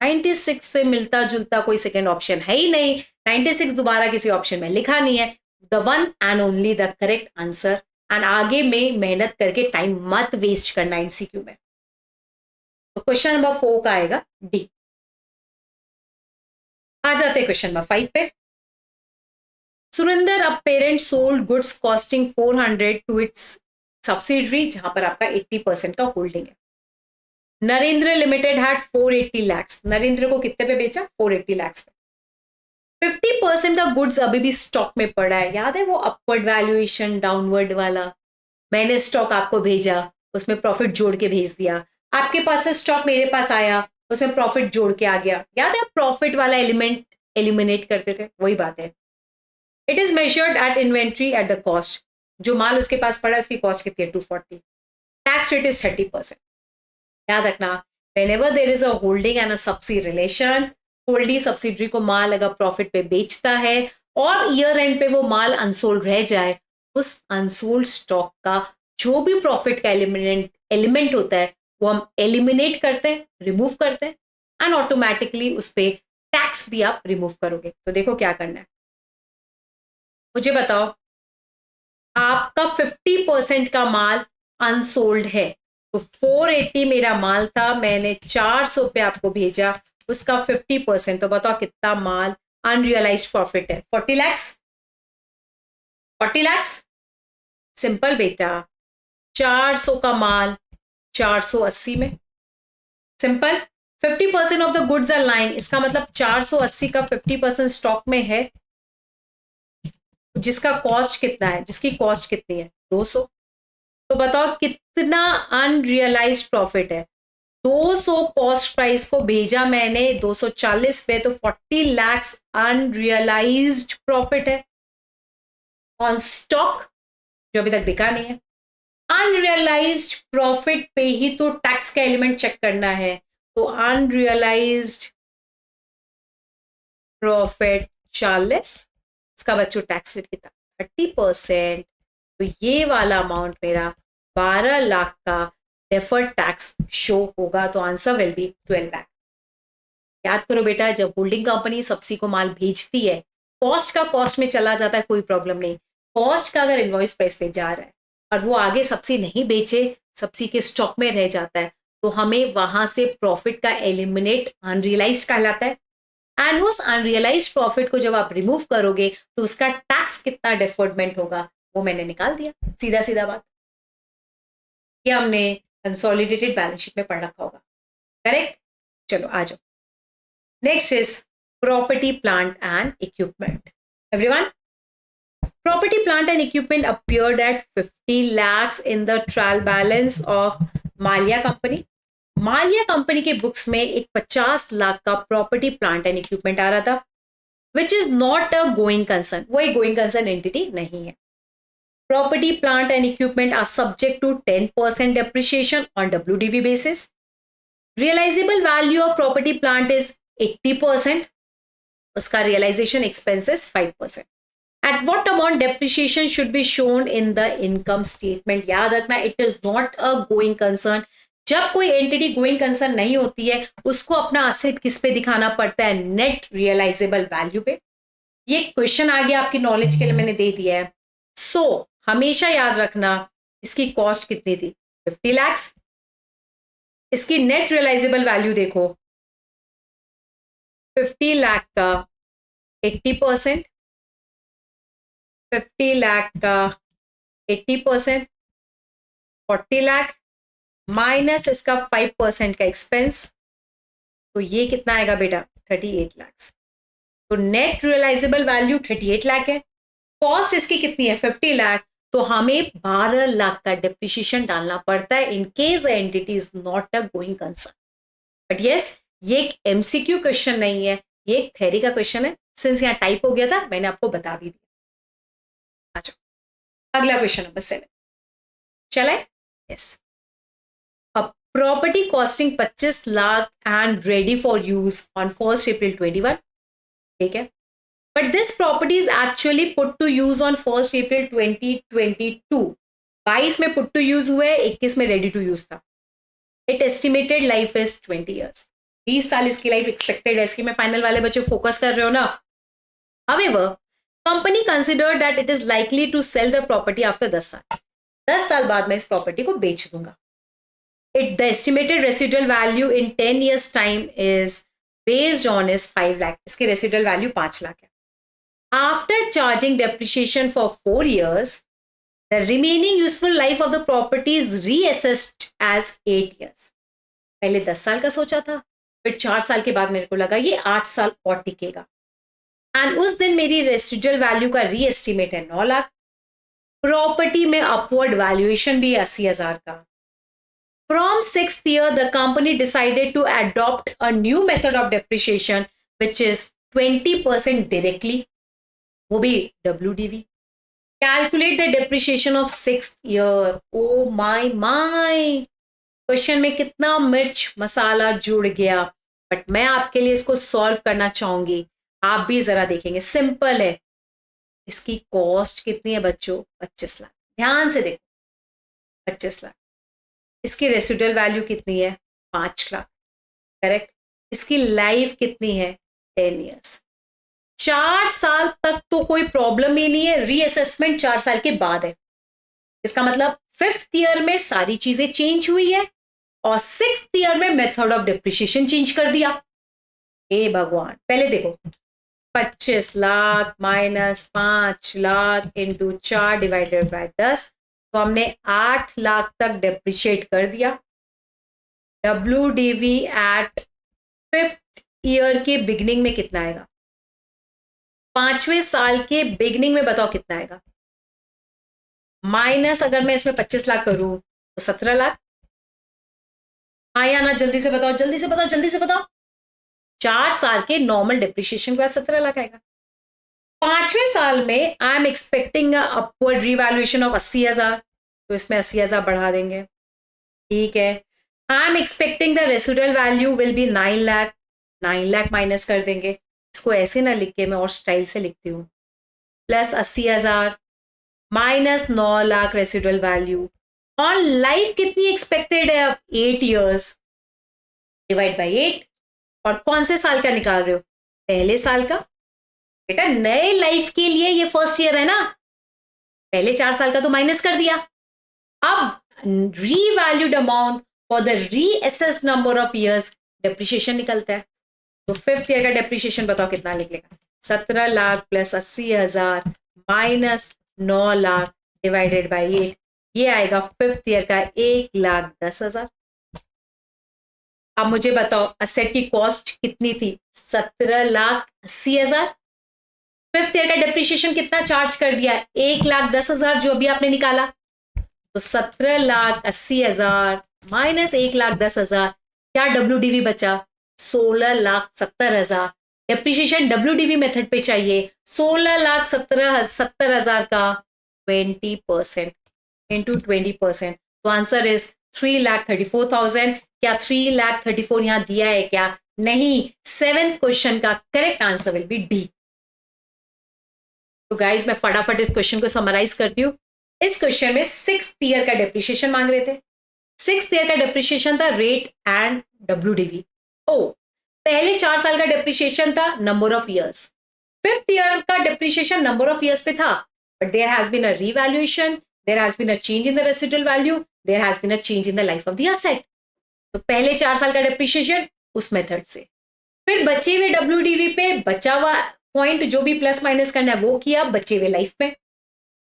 96 से मिलता जुलता कोई सेकेंड ऑप्शन है ही नहीं, 96 दोबारा किसी ऑप्शन में लिखा नहीं है, the one and only the correct answer. And आगे में मेहनत करके टाइम मत वेस्ट करना एमसीक्यू में। तो क्वेश्चन नंबर 4 का आएगा डी। आ जाते हैं क्वेश्चन नंबर 5 पे। Surender, a parent sold goods costing 400 to its subsidiary, जहां पर आपका 80% का होल्डिंग है। नरेंद्र लिमिटेड हैड 480 लैक्स, नरेंद्र को कितने पे बेचा, 480 लैक्स पे। 50% का गुड्स अभी भी स्टॉक में पड़ा है, याद है वो अपवर्ड वैल्यूएशन डाउनवर्ड वाला, मैंने स्टॉक आपको भेजा, उसमें प्रॉफिट जोड़ के भेज दिया, आपके पास से स्टॉक मेरे पास आया, उसमें प्रॉफिट जोड़ के आ गया, याद है प्रॉफिट वाला एलिमेंट एलिमिनेट करते थे, वही बात है। It is measured eight inventory at the cost, जो माल उसके पास पड़ा उसकी कॉस्ट कितनी है 240, टैक्स रेट इज 30%। याद रखना whenever there is a holding and a subsidy relation, holding subsidiary को माल अगर प्रॉफिट पे बेचता है और ईयर एंड पे वो माल अनसोल्ड रह जाए, उस अनसोल्ड स्टॉक का जो भी प्रॉफिट का एलिमेंट होता है वो हम एलिमिनेट करते हैं, रिमूव करते हैं, एंड ऑटोमेटिकली उस पर टैक्स भी आप रिमूव करोगे। तो देखो क्या करना है, मुझे बताओ आपका 50% का माल अनसोल्ड है, तो 480 मेरा माल था, मैंने 400 पे आपको भेजा, उसका 50%, तो बताओ कितना माल अनरियलाइज्ड प्रॉफिट है? 40 लाख। 40 लाख सिंपल बेटा, 400 का माल 480 में, simple. 50% of the goods are lying, इसका मतलब 480 का 50% स्टॉक में है, जिसका कॉस्ट कितना है, जिसकी कॉस्ट कितनी है 200। तो बताओ कितना अनरियलाइज्ड प्रॉफिट है? 200 कॉस्ट प्राइस को भेजा मैंने 240 पे, तो 40 लाख अनरियलाइज्ड प्रॉफिट है ऑन स्टॉक जो अभी तक बिका नहीं है। अनरियलाइज्ड प्रॉफिट पे ही तो टैक्स का एलिमेंट चेक करना है, तो अनरियलाइज्ड प्रॉफिट 40, इसका बच्चों टैक्स रेट कितना 30%, तो ये वाला अमाउंट मेरा 12 लाख का डेफर्ड टैक्स शो होगा, तो आंसर विल बी 12 लाख। याद करो बेटा, जब होल्डिंग कंपनी सब्सिडी को माल भेजती है, कॉस्ट का कॉस्ट में चला जाता है, कोई प्रॉब्लम नहीं। कॉस्ट का अगर इनवॉइस प्राइस पे जा रहा है और वो आगे सब्सिडी नहीं बेचे, सब्सिडी के स्टॉक में रह जाता है, तो हमें वहां से प्रॉफिट का एलिमिनेट अनरियलाइज कहलाता है, एंड उस अनरियलाइज प्रॉफिट को जब आप रिमूव करोगे तो उसका टैक्स कितना डिफर्डमेंट होगा वो मैंने निकाल दिया, सीधा सीधा बात। ये हमने कंसोलिडेटेड बैलेंस शीट में पढ़ रखा होगा, करेक्ट। चलो आ जाओ, next is property plant and equipment. Everyone, property plant and equipment appeared at 50 lakhs in the trial balance of Maliya company. Maliya company के बुक्स में एक 50 लाख का प्रॉपर्टी प्लांट एंड इक्विपमेंट आ रहा था, which is not a going concern, वो एक going concern entity नहीं है। Property plant and equipment are subject to 10% depreciation on WDV basis. Realizable value of property plant is 80%, उसका realization expenses 5%. At what amount depreciation should be shown in the income statement? याद रखना, it is not a going concern। जब कोई entity going concern नहीं होती है, उसको अपना असेट किस पे दिखाना पड़ता है? नेट रियलाइजेबल वैल्यू पे। ये क्वेश्चन आगे आपकी नॉलेज के लिए मैंने दे दिया है, सो हमेशा याद रखना इसकी कॉस्ट कितनी थी 50 लाख, इसकी नेट रियलाइजेबल वैल्यू देखो 50 लाख का 80%, 50 लाख का 80%, 40 लाख माइनस इसका 5% का एक्सपेंस, तो ये कितना आएगा बेटा 38 लाख। तो नेट रियलाइजेबल वैल्यू 38 लाख है, कॉस्ट इसकी कितनी है 50 लाख, तो हमें 12 लाख का डिप्रिशिएशन डालना पड़ता है in case entity is not a going concern. But yes, ये एक एमसीक्यू क्वेश्चन नहीं है, ये एक थ्योरी का क्वेश्चन है। सिंस यहाँ टाइप हो गया था मैंने आपको बता भी दिया। अच्छा, अगला क्वेश्चन नंबर 7 चला है। Yes, property costing 25 lakh and ready for use on 1 April 21, ठीक है, but this property is actually put to use on 1 April 2022। 22 में पुट टू यूज हुए, 21 में रेडी टू यूज था। It estimated life is 20 years, 20 साल इसकी लाइफ एक्सपेक्टेड है। इसकी में फाइनल वाले बच्चे फोकस कर रहे हो ना। However, company considered that it is likely to sell the property after 10 साल। 10 साल बाद मैं इस प्रॉपर्टी को बेच दूंगा। The estimated residual value in 10 years time is based on is 5 lakh, इसकी residual value 5 लाख है। After charging depreciation for 4 years, the remaining useful life of the property is reassessed as 8 years। पहले 10 साल का सोचा था, फिर 4 साल के बाद मेरे को लगा ये 8 साल और टिकेगा, एंड उस दिन मेरी रेसिडुअल वैल्यू का रीएस्टिमेट है 9 लाख। प्रॉपर्टी में अपवर्ड वैल्यूएशन भी 80,000 का, From sixth year, the company decided to adopt a new method of depreciation, which is 20% directly. वो भी WDV. Calculate the depreciation of sixth year. Oh my. Question में कितना मिर्च मसाला जुड़ गया, बट मैं आपके लिए इसको सॉल्व करना चाहूंगी. आप भी जरा देखेंगे, सिंपल है. इसकी कॉस्ट कितनी है बच्चों? 25 लाख. ध्यान से देखो, 25 लाख. इसकी रेसिडुअल वैल्यू कितनी है? 5 लाख. करेक्ट. इसकी लाइफ कितनी है? 10 ईयर्स. 4 साल तक तो कोई प्रॉब्लम ही नहीं है. रीअसेसमेंट 4 साल के बाद है. इसका मतलब 5th ईयर में सारी चीजें चेंज हुई है और 6th ईयर में मेथड ऑफ डिप्रिसिएशन चेंज कर दिया. हे भगवान. पहले देखो, 25 lakh minus 5 lakh into 4 divided by 10, तो हमने 8 लाख तक डेप्रिशिएट कर दिया. WDV एट 5th ईयर के बिगनिंग में कितना आएगा? 5वें साल के बिगनिंग में बताओ कितना आएगा? माइनस अगर मैं इसमें 25 लाख करूं तो 17 लाख. हाँ या ना? जल्दी से बताओ, जल्दी से बताओ, जल्दी से बताओ. 4 साल के नॉर्मल डिप्रिशिएशन के बाद 17 लाख आएगा. 5वें साल में I am expecting upward revaluation of 80,000, तो इसमें 80,000 बढ़ा देंगे. ठीक है. I am expecting the residual value will be 9 lakh. 9 lakh minus कर देंगे. इसको ऐसे ना लिख के मैं और स्टाइल से लिखती हूँ. Plus 80,000 minus 9 lakh residual value. और लाइफ कितनी एक्सपेक्टेड है? अब 8 ईयर्स. Divide by 8. और कौन से साल का निकाल रहे हो? पहले साल का. बेटा नए लाइफ के लिए ये फर्स्ट ईयर है ना. पहले 4 साल का तो माइनस कर दिया. अब revalued amount for the reassessed number of years depreciation निकलता है. तो 5th ईयर का डेप्रिसिएशन बताओ कितना निकलेगा? 17 lakh plus 80,000 minus 9 lakh divided by 8. ये आएगा 5th ईयर का 1,10,000. अब मुझे बताओ असेट की कॉस्ट कितनी थी? 17,80,000. 5th ईयर का डेप्रिसिएशन कितना चार्ज कर दिया? 1,10,000 जो अभी आपने निकाला. तो 17,80,000 माइनस 1,10,000. क्या WDV बचा? 16,70,000. डेप्रिसिएशन WDV मेथड पे चाहिए. 16,70,000 का 20% इंटू 20%. तो आंसर इज 3,34,000. क्या 3,34,000 यहां दिया है क्या? नहीं. 7th क्वेश्चन का correct answer will B D. तो गाइज मैं फटाफट इस क्वेश्चन को समराइज करती हूँ. इस क्वेश्चन में 6th ईयर का डेप्रिसिएशन मांग रहे थे. 6th ईयर का डेप्रिसिएशन था रेट एंड WDV. पहले 4 साल का डेप्रिसिएशन था number of years. 5th year का डेप्रिसिएशन नंबर ऑफ ईयर्स पे था, but there has been a revaluation, there has been a change in the residual value, there has been a change in the life of the asset. तो पहले 4 साल का depreciation उस method से, फिर बचे हुए WDV पे बचा हुआ पॉइंट जो भी प्लस माइनस करना है वो किया बचे हुए लाइफ में.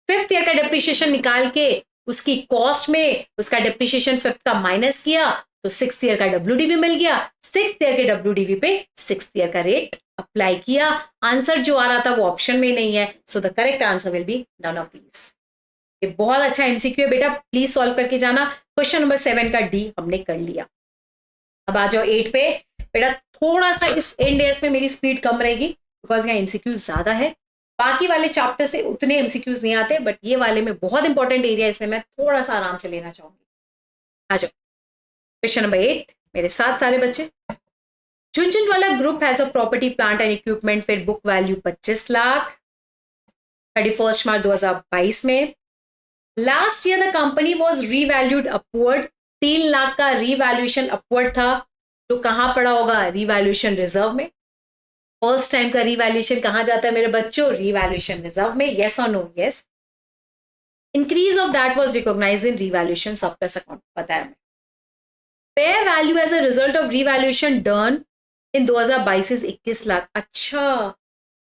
5th ईयर का डेप्रिसिएशन निकाल के उसकी कॉस्ट में उसका डेप्रिसिएशन 5th का माइनस किया तो 6th ईयर का WDV मिल गया. 6th ईयर के WDV पे 6th ईयर का रेट अप्लाई किया. आंसर जो आ रहा था वो ऑप्शन में नहीं है, so the correct answer will be none of these. ये बहुत अच्छा MCQ है बेटा, प्लीज सॉल्व करके जाना. क्वेश्चन नंबर 7 का डी हमने कर लिया. अब आ जाओ 8 पे. बेटा थोड़ा सा इस एंड डेज में मेरी स्पीड कम रहेगी बिकॉज यहाँ MCQ ज्यादा है. बाकी वाले चैप्टर से उतने MCQs नहीं आते, बट ये वाले में बहुत इंपॉर्टेंट एरिया इसलिए मैं थोड़ा सा आराम से लेना चाहूंगी. आ जाओ क्वेश्चन नंबर 8. मेरे साथ सारे बच्चे. Jhunjhunwala group has a property plant and equipment फिर बुक वैल्यू 25 लाख 31 मार्च 2022 में. Last year the company was revalued upward. 3 lakh का रीवैल्यूएशन अपवर्ड था, तो कहां पड़ा होगा? रीवैल्यूएशन रिजर्व में. फर्स्ट टाइम का रीवैल्यूएशन कहां जाता है मेरे बच्चों? रीवैल्यूएशन रिजर्व में. यस और no? Yes. Increase of that was recognised in revaluation surplus account. बताया मैं. Fair value as a result of revaluation done in 2022 is 21 lakh. अच्छा,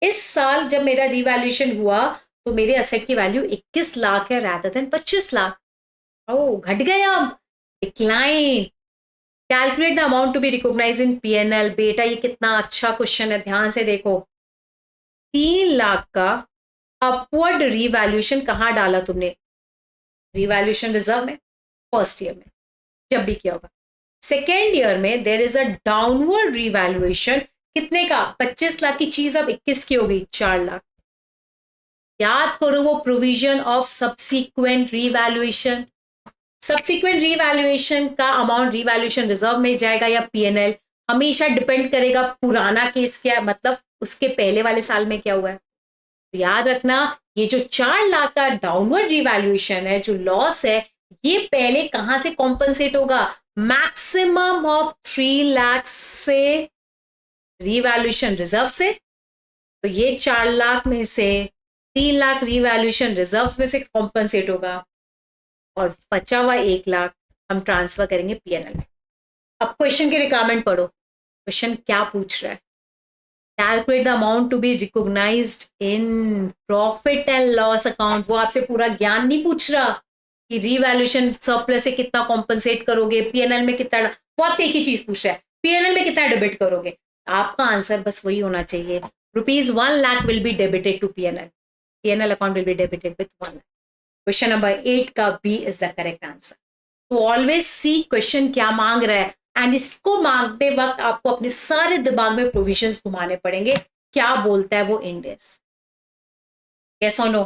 इस साल जब मेरा रीवैल्यूएशन हुआ तो मेरे असेट की वैल्यू 21 लाख है रादर देन 25 लाख. ओ घट गया. Decline. Calculate the amount to be recognise in PNL. बेटा ये कितना अच्छा क्वेश्चन है, ध्यान से देखो. 3 लाख का अपवर्ड रीवैल्यूएशन कहां डाला तुमने? रीवैल्यूएशन रिजर्व में फर्स्ट ईयर में. जब भी किया होगा। सेकेंड ईयर में there is a downward revaluation, कितने का? 25 लाख की चीज अब 21 की हो गई, 4 लाख। याद करो वो provision of subsequent revaluation. Subsequent revaluation का अमाउंट रिवैल्यूएशन रिजर्व में जाएगा या पीएनएल, हमेशा डिपेंड करेगा पुराना केस क्या है, मतलब उसके पहले वाले साल में क्या हुआ है। तो याद रखना ये जो 4 लाख का डाउनवर्ड रिवैल्यूएशन है, जो लॉस है, ये पहले कहां से कॉम्पनसेट होगा? मैक्सिमम ऑफ 3 लाख से रिवैल्यूएशन रिजर्व से। तो ये 4 लाख में से 3 लाख रिवैल्यूएशन रिजर्व में से कॉम्पनसेट होगा और बचा हुआ 1 लाख हम ट्रांसफर करेंगे पीएनएल। अब क्वेश्चन के रिक्वायरमेंट पढ़ो। क्वेश्चन क्या पूछ रहा है? Calculate the amount to be recognised in profit and loss account. वो आपसे पूरा ज्ञान नहीं पूछ रहा कि रिवैल्यूएशन सरप्लस से कितना कॉम्पनसेट करोगे, पीएनएल में कितना, वो आपसे एक ही चीज पूछ रहा है, पीएनएल में कितना डेबिट करोगे। आपका आंसर बस वही होना चाहिए, ₹1 lakh will be debited to PNL, PNL account will be debited with 1 lakh. Question number 8 का B is the correct answer. तो ऑलवेज सी क्वेश्चन क्या मांग रहा है, एंड इसको मांगते वक्त आपको अपने सारे दिमाग में प्रोविजंस घुमाने पड़ेंगे, क्या बोलता है वो इंड एस। यस और नो?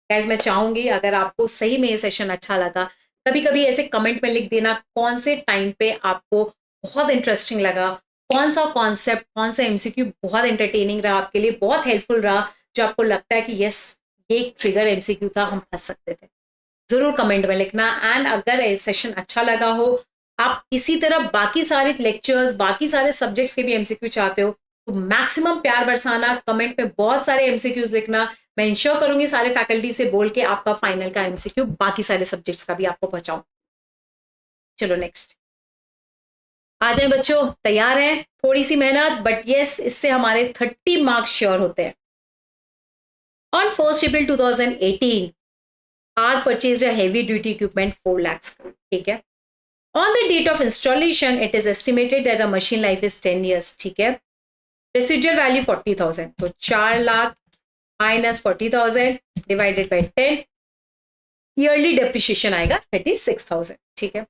गाइस मैं चाहूंगी अगर आपको सही में ये सेशन अच्छा लगा, कभी कभी ऐसे कमेंट में लिख देना कौन से टाइम पे आपको बहुत इंटरेस्टिंग लगा, कौन सा कॉन्सेप्ट, कौन सा एमसीक्यू बहुत एंटरटेनिंग रहा आपके लिए, बहुत हेल्पफुल रहा, जो आपको लगता है कि यस ये एक ट्रिगर एमसीक्यू था, हम फंस सकते थे। जरूर कमेंट में लिखना। एंड अगर ये सेशन अच्छा लगा हो, आप इसी तरह बाकी सारे लेक्चर्स, बाकी सारे सब्जेक्ट्स के भी एमसीक्यू चाहते हो, तो मैक्सिमम प्यार बरसाना, कमेंट में बहुत सारे एमसीक्यूज लिखना। मैं इंश्योर करूंगी सारे फैकल्टी से बोल के आपका फाइनल का एमसीक्यू बाकी सारे सब्जेक्ट्स का भी आपको पहुंचाऊं। चलो नेक्स्ट आ जाए बच्चों, तैयार हैं? थोड़ी सी मेहनत, बट यस इससे हमारे 30 मार्क्स श्योर होते हैं। On 1 April 2018 R purchased a heavy duty equipment 4 lakhs, ठीक है। On the date of installation it is estimated that the machine life is 10 years, ठीक है। Residual value 40,000, तो 4 lakh minus 40,000 divided by 10, yearly depreciation आएगा 36,000, ठीक है।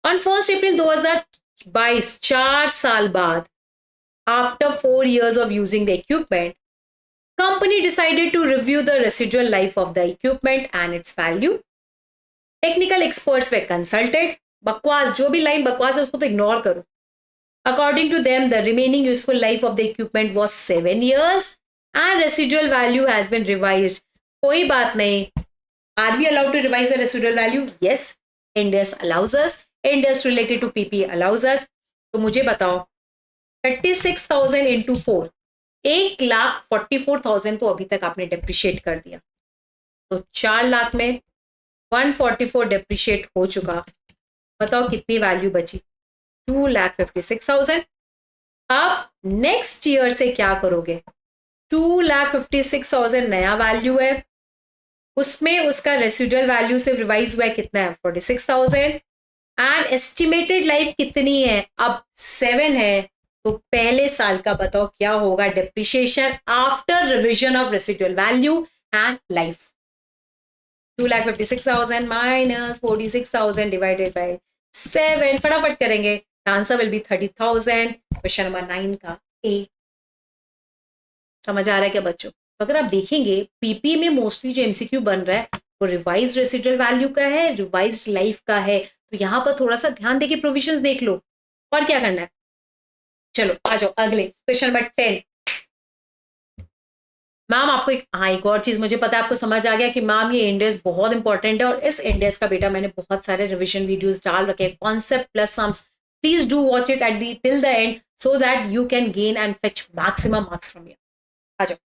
ऑन 1 April 2022, 4 साल बाद, after 4 years of using the equipment, company decided to review the residual life of the equipment and its value. Technical experts were consulted. बकवास, जो भी line बकवास है उसको तो इग्नोर करो। According to them, the remaining useful life of the equipment was 7 years and residual value has been revised. कोई बात नहीं। Are we allowed to revise the residual value? Yes, Ind AS allows us. Ind AS related to PP allows us. तो मुझे बताओ 36,000 into 4, 1,44,000 तो अभी तक आपने डेप्रिशिएट कर दिया। तो 4 लाख में 144 डेप्रिशिएट हो चुका। बताओ कितनी वैल्यू बची? 2,56,000। अब नेक्स्ट ईयर से क्या करोगे? 2,56,000 नया वैल्यू है, उसमें उसका रेसिडुअल वैल्यू से रिवाइज हुआ है, कितना है? 46,000। एंड एस्टिमेटेड लाइफ कितनी है? अब 7 है। तो पहले साल का बताओ क्या होगा depreciation after revision of residual value and life? 2,56,000 minus 46,000 divided by 7, फटाफट करेंगे, answer will B 30,000। Question number 9 का ए। समझ आ रहा है क्या बच्चों? अगर आप देखेंगे पीपी में मोस्टली जो एमसीक्यू बन रहा है वो रिवाइज्ड रेसिडुअल वैल्यू का है, रिवाइज्ड लाइफ का है। तो यहां पर थोड़ा सा ध्यान देके प्रोविजंस देख लो और क्या करना है। चलो आ जाओ अगले क्वेश्चन नंबर 10। मैम आपको एक और चीज मुझे पता है, आपको समझ आ गया कि मैम ये इंड एस बहुत इंपॉर्टेंट है, और इस इंड एस का बेटा मैंने बहुत सारे रिविजन वीडियोस डाल रखे हैं, concept plus sums. Please do watch it at the till the end so that you can gain and fetch maximum marks from here. आ जाओ।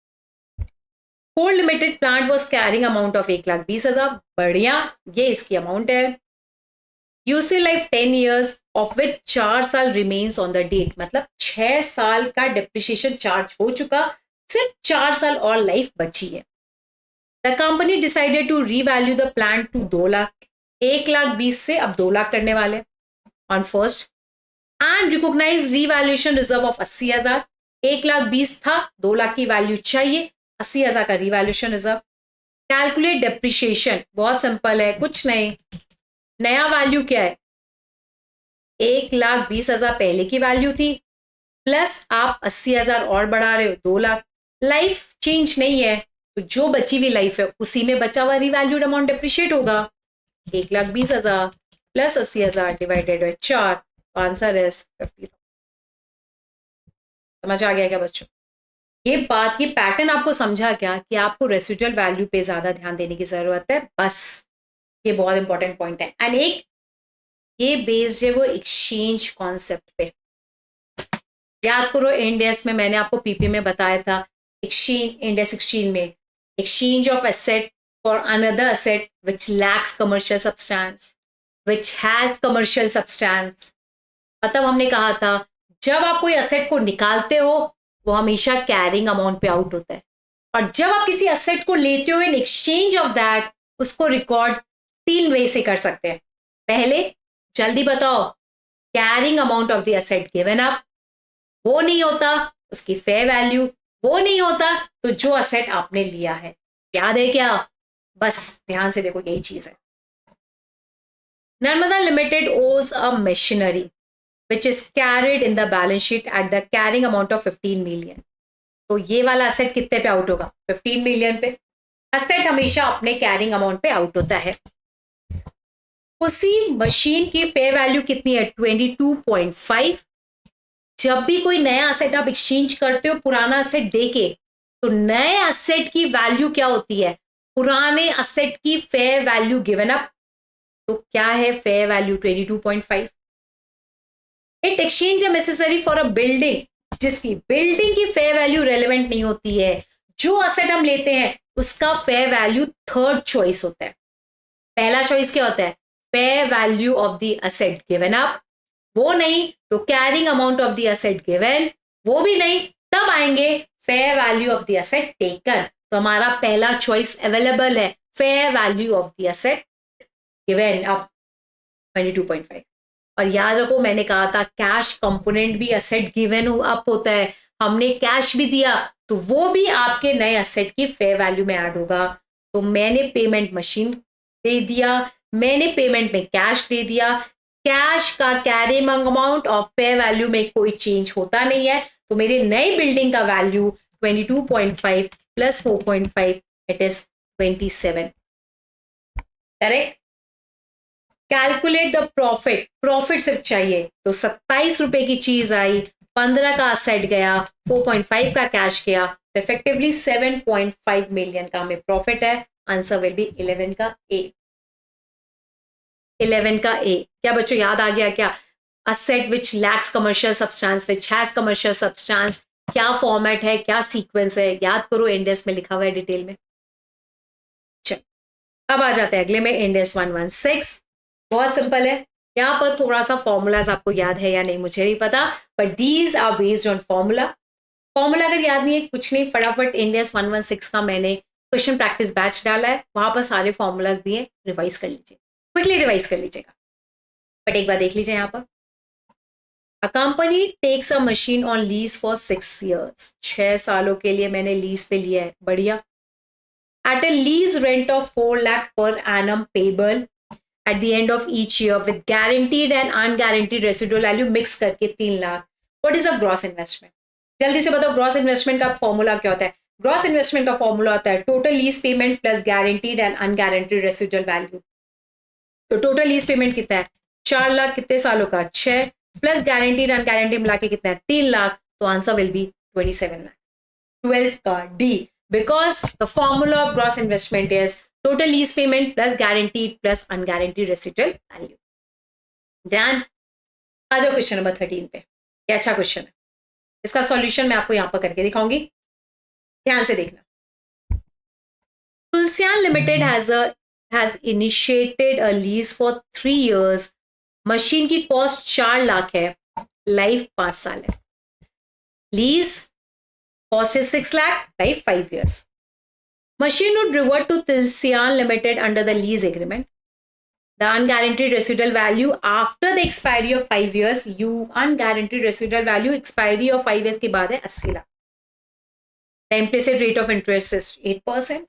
Coal limited plant was carrying amount of 1,20,000। बढ़िया, ये इसकी amount है। Useful life 10 years of which 4 साल remains on the date, मतलब 6 साल का डेप्रिशिएशन चार्ज हो चुका, सिर्फ 4 साल और लाइफ बची है। The company decided to revalue the plant to 2 lakh, 1,20,000 से अब 2 लाख करने वाले on first, and recognise revaluation reserve of 80,000। 1,20,000 था, 2 लाख की वैल्यू चाहिए, 80,000 का रिवैल्यूएशन रिजर्व। कैलकुलेट डेप्रिशिएशन, बहुत सिंपल है, कुछ नहीं, नया वैल्यू क्या है? 1,20,000 पहले की वैल्यू थी, प्लस आप 80,000 और बढ़ा रहे हो, 2,00,000। लाइफ चेंज नहीं है, तो जो बची हुई लाइफ है उसी में बचा हुआ रिवैल्यूड अमाउंट डिप्रिशिएट होगा। 1,20,000 plus 80,000 divided by 4, answer is 50,000। समझ आ गया क्या बच्चों? ये बात, ये पैटर्न आपको समझा क्या कि आपको रेसिडुअल वैल्यू पे ज्यादा ध्यान देने की जरूरत है? बस ये बहुत इंपॉर्टेंट पॉइंट है। एंड एक ये बेस्ड है वो एक्सचेंज कॉन्सेप्ट पे। याद करो इंडेस में मैंने आपको पीपी में बताया था, एक्सचेंज इंडेस एक्सचेंज में exchange of asset for another asset which lakhs commercial substance, which has commercial substance. मतलब हमने कहा था जब आप कोई एसेट को निकालते हो वो हमेशा कैरिंग अमाउंट पे आउट होता है, और जब आप किसी एसेट को लेते हो इन एक्सचेंज ऑफ दैट, उसको रिकॉर्ड 3 वे से कर सकते हैं। पहले, जल्दी बताओ, carrying amount of the asset given up, वो नहीं होता उसकी फेयर वैल्यू, वो नहीं होता तो जो एसेट आपने लिया है। याद है क्या? बस ध्यान से देखो, यही चीज है। नर्मदा लिमिटेड ओज अ machinery which is carried in the balance sheet at the carrying amount of 15 million। तो ये वाला एसेट कितने पे आउट होगा? 15 मिलियन पे। एसेट हमेशा अपने कैरिंग अमाउंट पे आउट होता है। उसी मशीन की फेयर वैल्यू कितनी है? 22.5। जब भी कोई नया एसेट आप एक्सचेंज करते हो पुराना एसेट देके, तो नए एसेट की वैल्यू क्या होती है? पुराने एसेट की फेयर वैल्यू गिवन अप। तो क्या है fair value? 22.5। It exchange necessary for a building, जिसकी बिल्डिंग की फेयर वैल्यू रेलेवेंट नहीं होती है। जो असेट हम लेते हैं उसका फेयर वैल्यू थर्ड चॉइस होता है। पहला चॉइस क्या होता है? Fair value of the asset given up, वो नहीं तो carrying amount of the asset given, वो भी नहीं तब आएंगे fair value of the asset taken. तो हमारा पहला चॉइस अवेलेबल है fair value of the asset given up 22.5। और याद रखो मैंने कहा था कैश कंपोनेंट भी एसेट गिवन अप होता है। हमने कैश भी दिया तो वो भी आपके नए एसेट की फेयर वैल्यू में ऐड होगा। तो मैंने पेमेंट मशीन दे दिया, मैंने पेमेंट में कैश दे दिया, कैश का carrying amount of fair value में कोई चेंज होता नहीं है। तो मेरे नई बिल्डिंग का value 22.5 plus 4.5 it is 27। Correct? Calculate the profit, profit सिर्फ चाहिए तो 27 रुपए की चीज आई, 15 का असेट गया, 4.5 का कैश गया, तो इफेक्टिवली 7.5 मिलियन का हमें प्रॉफिट है। आंसर विल बी 11 का ए। 11 का ए। क्या बच्चों याद आ गया क्या? Asset which lakhs commercial substance, which has commercial substance, क्या फॉर्मेट है, क्या सीक्वेंस है, याद करो इंडेस में लिखा हुआ है डिटेल में। चल अब आ जाते हैं अगले में, इंडेस 116। बहुत सिंपल है। यहां पर थोड़ा सा फॉर्मूलाज आपको याद है या नहीं मुझे नहीं पता, but these are based on formula. Formula अगर याद नहीं है कुछ नहीं, फटाफट इंडेस 116 का मैंने क्वेश्चन प्रैक्टिस बैच डाला है, वहां पर सारे फॉर्मूलाज दिए, रिवाइज कर लीजिए, क्विकली रिवाइज कर लीजिएगा। बट एक बार देख लीजिए यहाँ पर, a company takes a machine on lease for 6 years। 6 सालों के लिए मैंने लीज पे लिया है, बढ़िया। At a lease rent of 4 lakh per annum payable at the end of each year with guaranteed and unguaranteed residual value mix करके 3 lakh. What is a gross investment? जल्दी से बताओ ग्रॉस इन्वेस्टमेंट का फॉर्मूला क्या होता है? ग्रॉस इन्वेस्टमेंट का formula होता है total lease payment plus guaranteed and unguaranteed residual value. तो टोटल लीज पेमेंट कितना है? 4 लाख, कितने सालों का? 6, प्लस गारंटीड अनगारंटीड मिला के कितना है? 3 लाख। तो आंसर विल बी 27 लाख। 12 का D, because the formula of gross investment is total lease payment plus guaranteed plus unguaranteed residual value। ध्यान आ जाओ क्वेश्चन नंबर 13 पे। ये अच्छा क्वेश्चन है, इसका सॉल्यूशन मैं आपको यहां पर करके दिखाऊंगी, ध्यान से देखना। Tulsian limited has initiated a lease for 3 years। Machine की कॉस्ट 4 लाख है, लाइफ 5 साल है। Lease cost is 6 lakh, life 5 years। Machine would revert to Tilsian Limited under the lease agreement. The unguaranteed residual value after the expiry of 5 years, you unguaranteed residual value expiry of 5 years के बाद है 80 lakh. The implicit rate of interest is 8%.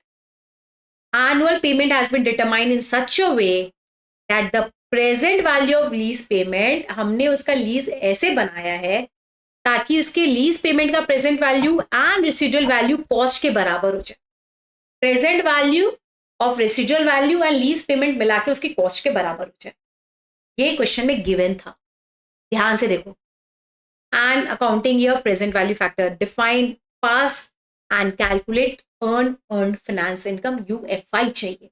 Annual payment has been determined in such a way that the present value of lease payment, हमने उसका lease ऐसे बनाया है ताकि उसके लीज पेमेंट का present value and residual value cost के बराबर हो जाए। Present value of residual value and lease payment मिला के उसकी कॉस्ट के बराबर हो जाए। ये क्वेश्चन में गिवन था, ध्यान से देखो। And accounting year present value factor define, pass and calculate earn finance income, UFI चाहिए।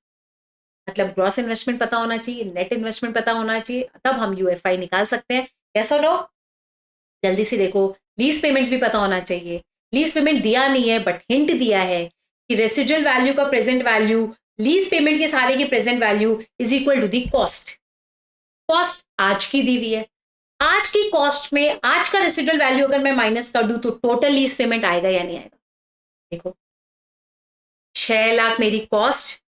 मतलब ग्रॉस इन्वेस्टमेंट पता होना चाहिए, नेट इन्वेस्टमेंट पता होना चाहिए, तब हम यूएफआई निकाल सकते हैं। कैसा लो, जल्दी से देखो। लीज पेमेंट्स भी पता होना चाहिए। लीज पेमेंट दिया नहीं है बट हिंट दिया है कि रेसिडुअल वैल्यू का प्रेजेंट वैल्यू लीज पेमेंट के सारे की present value is equal to the cost. Cost आज की दी हुई है, आज की कॉस्ट में आज का रेसिडुअल वैल्यू अगर मैं माइनस कर दूं तो टोटल लीज पेमेंट आएगा या नहीं आएगा। देखो 6 लाख मेरी कॉस्ट,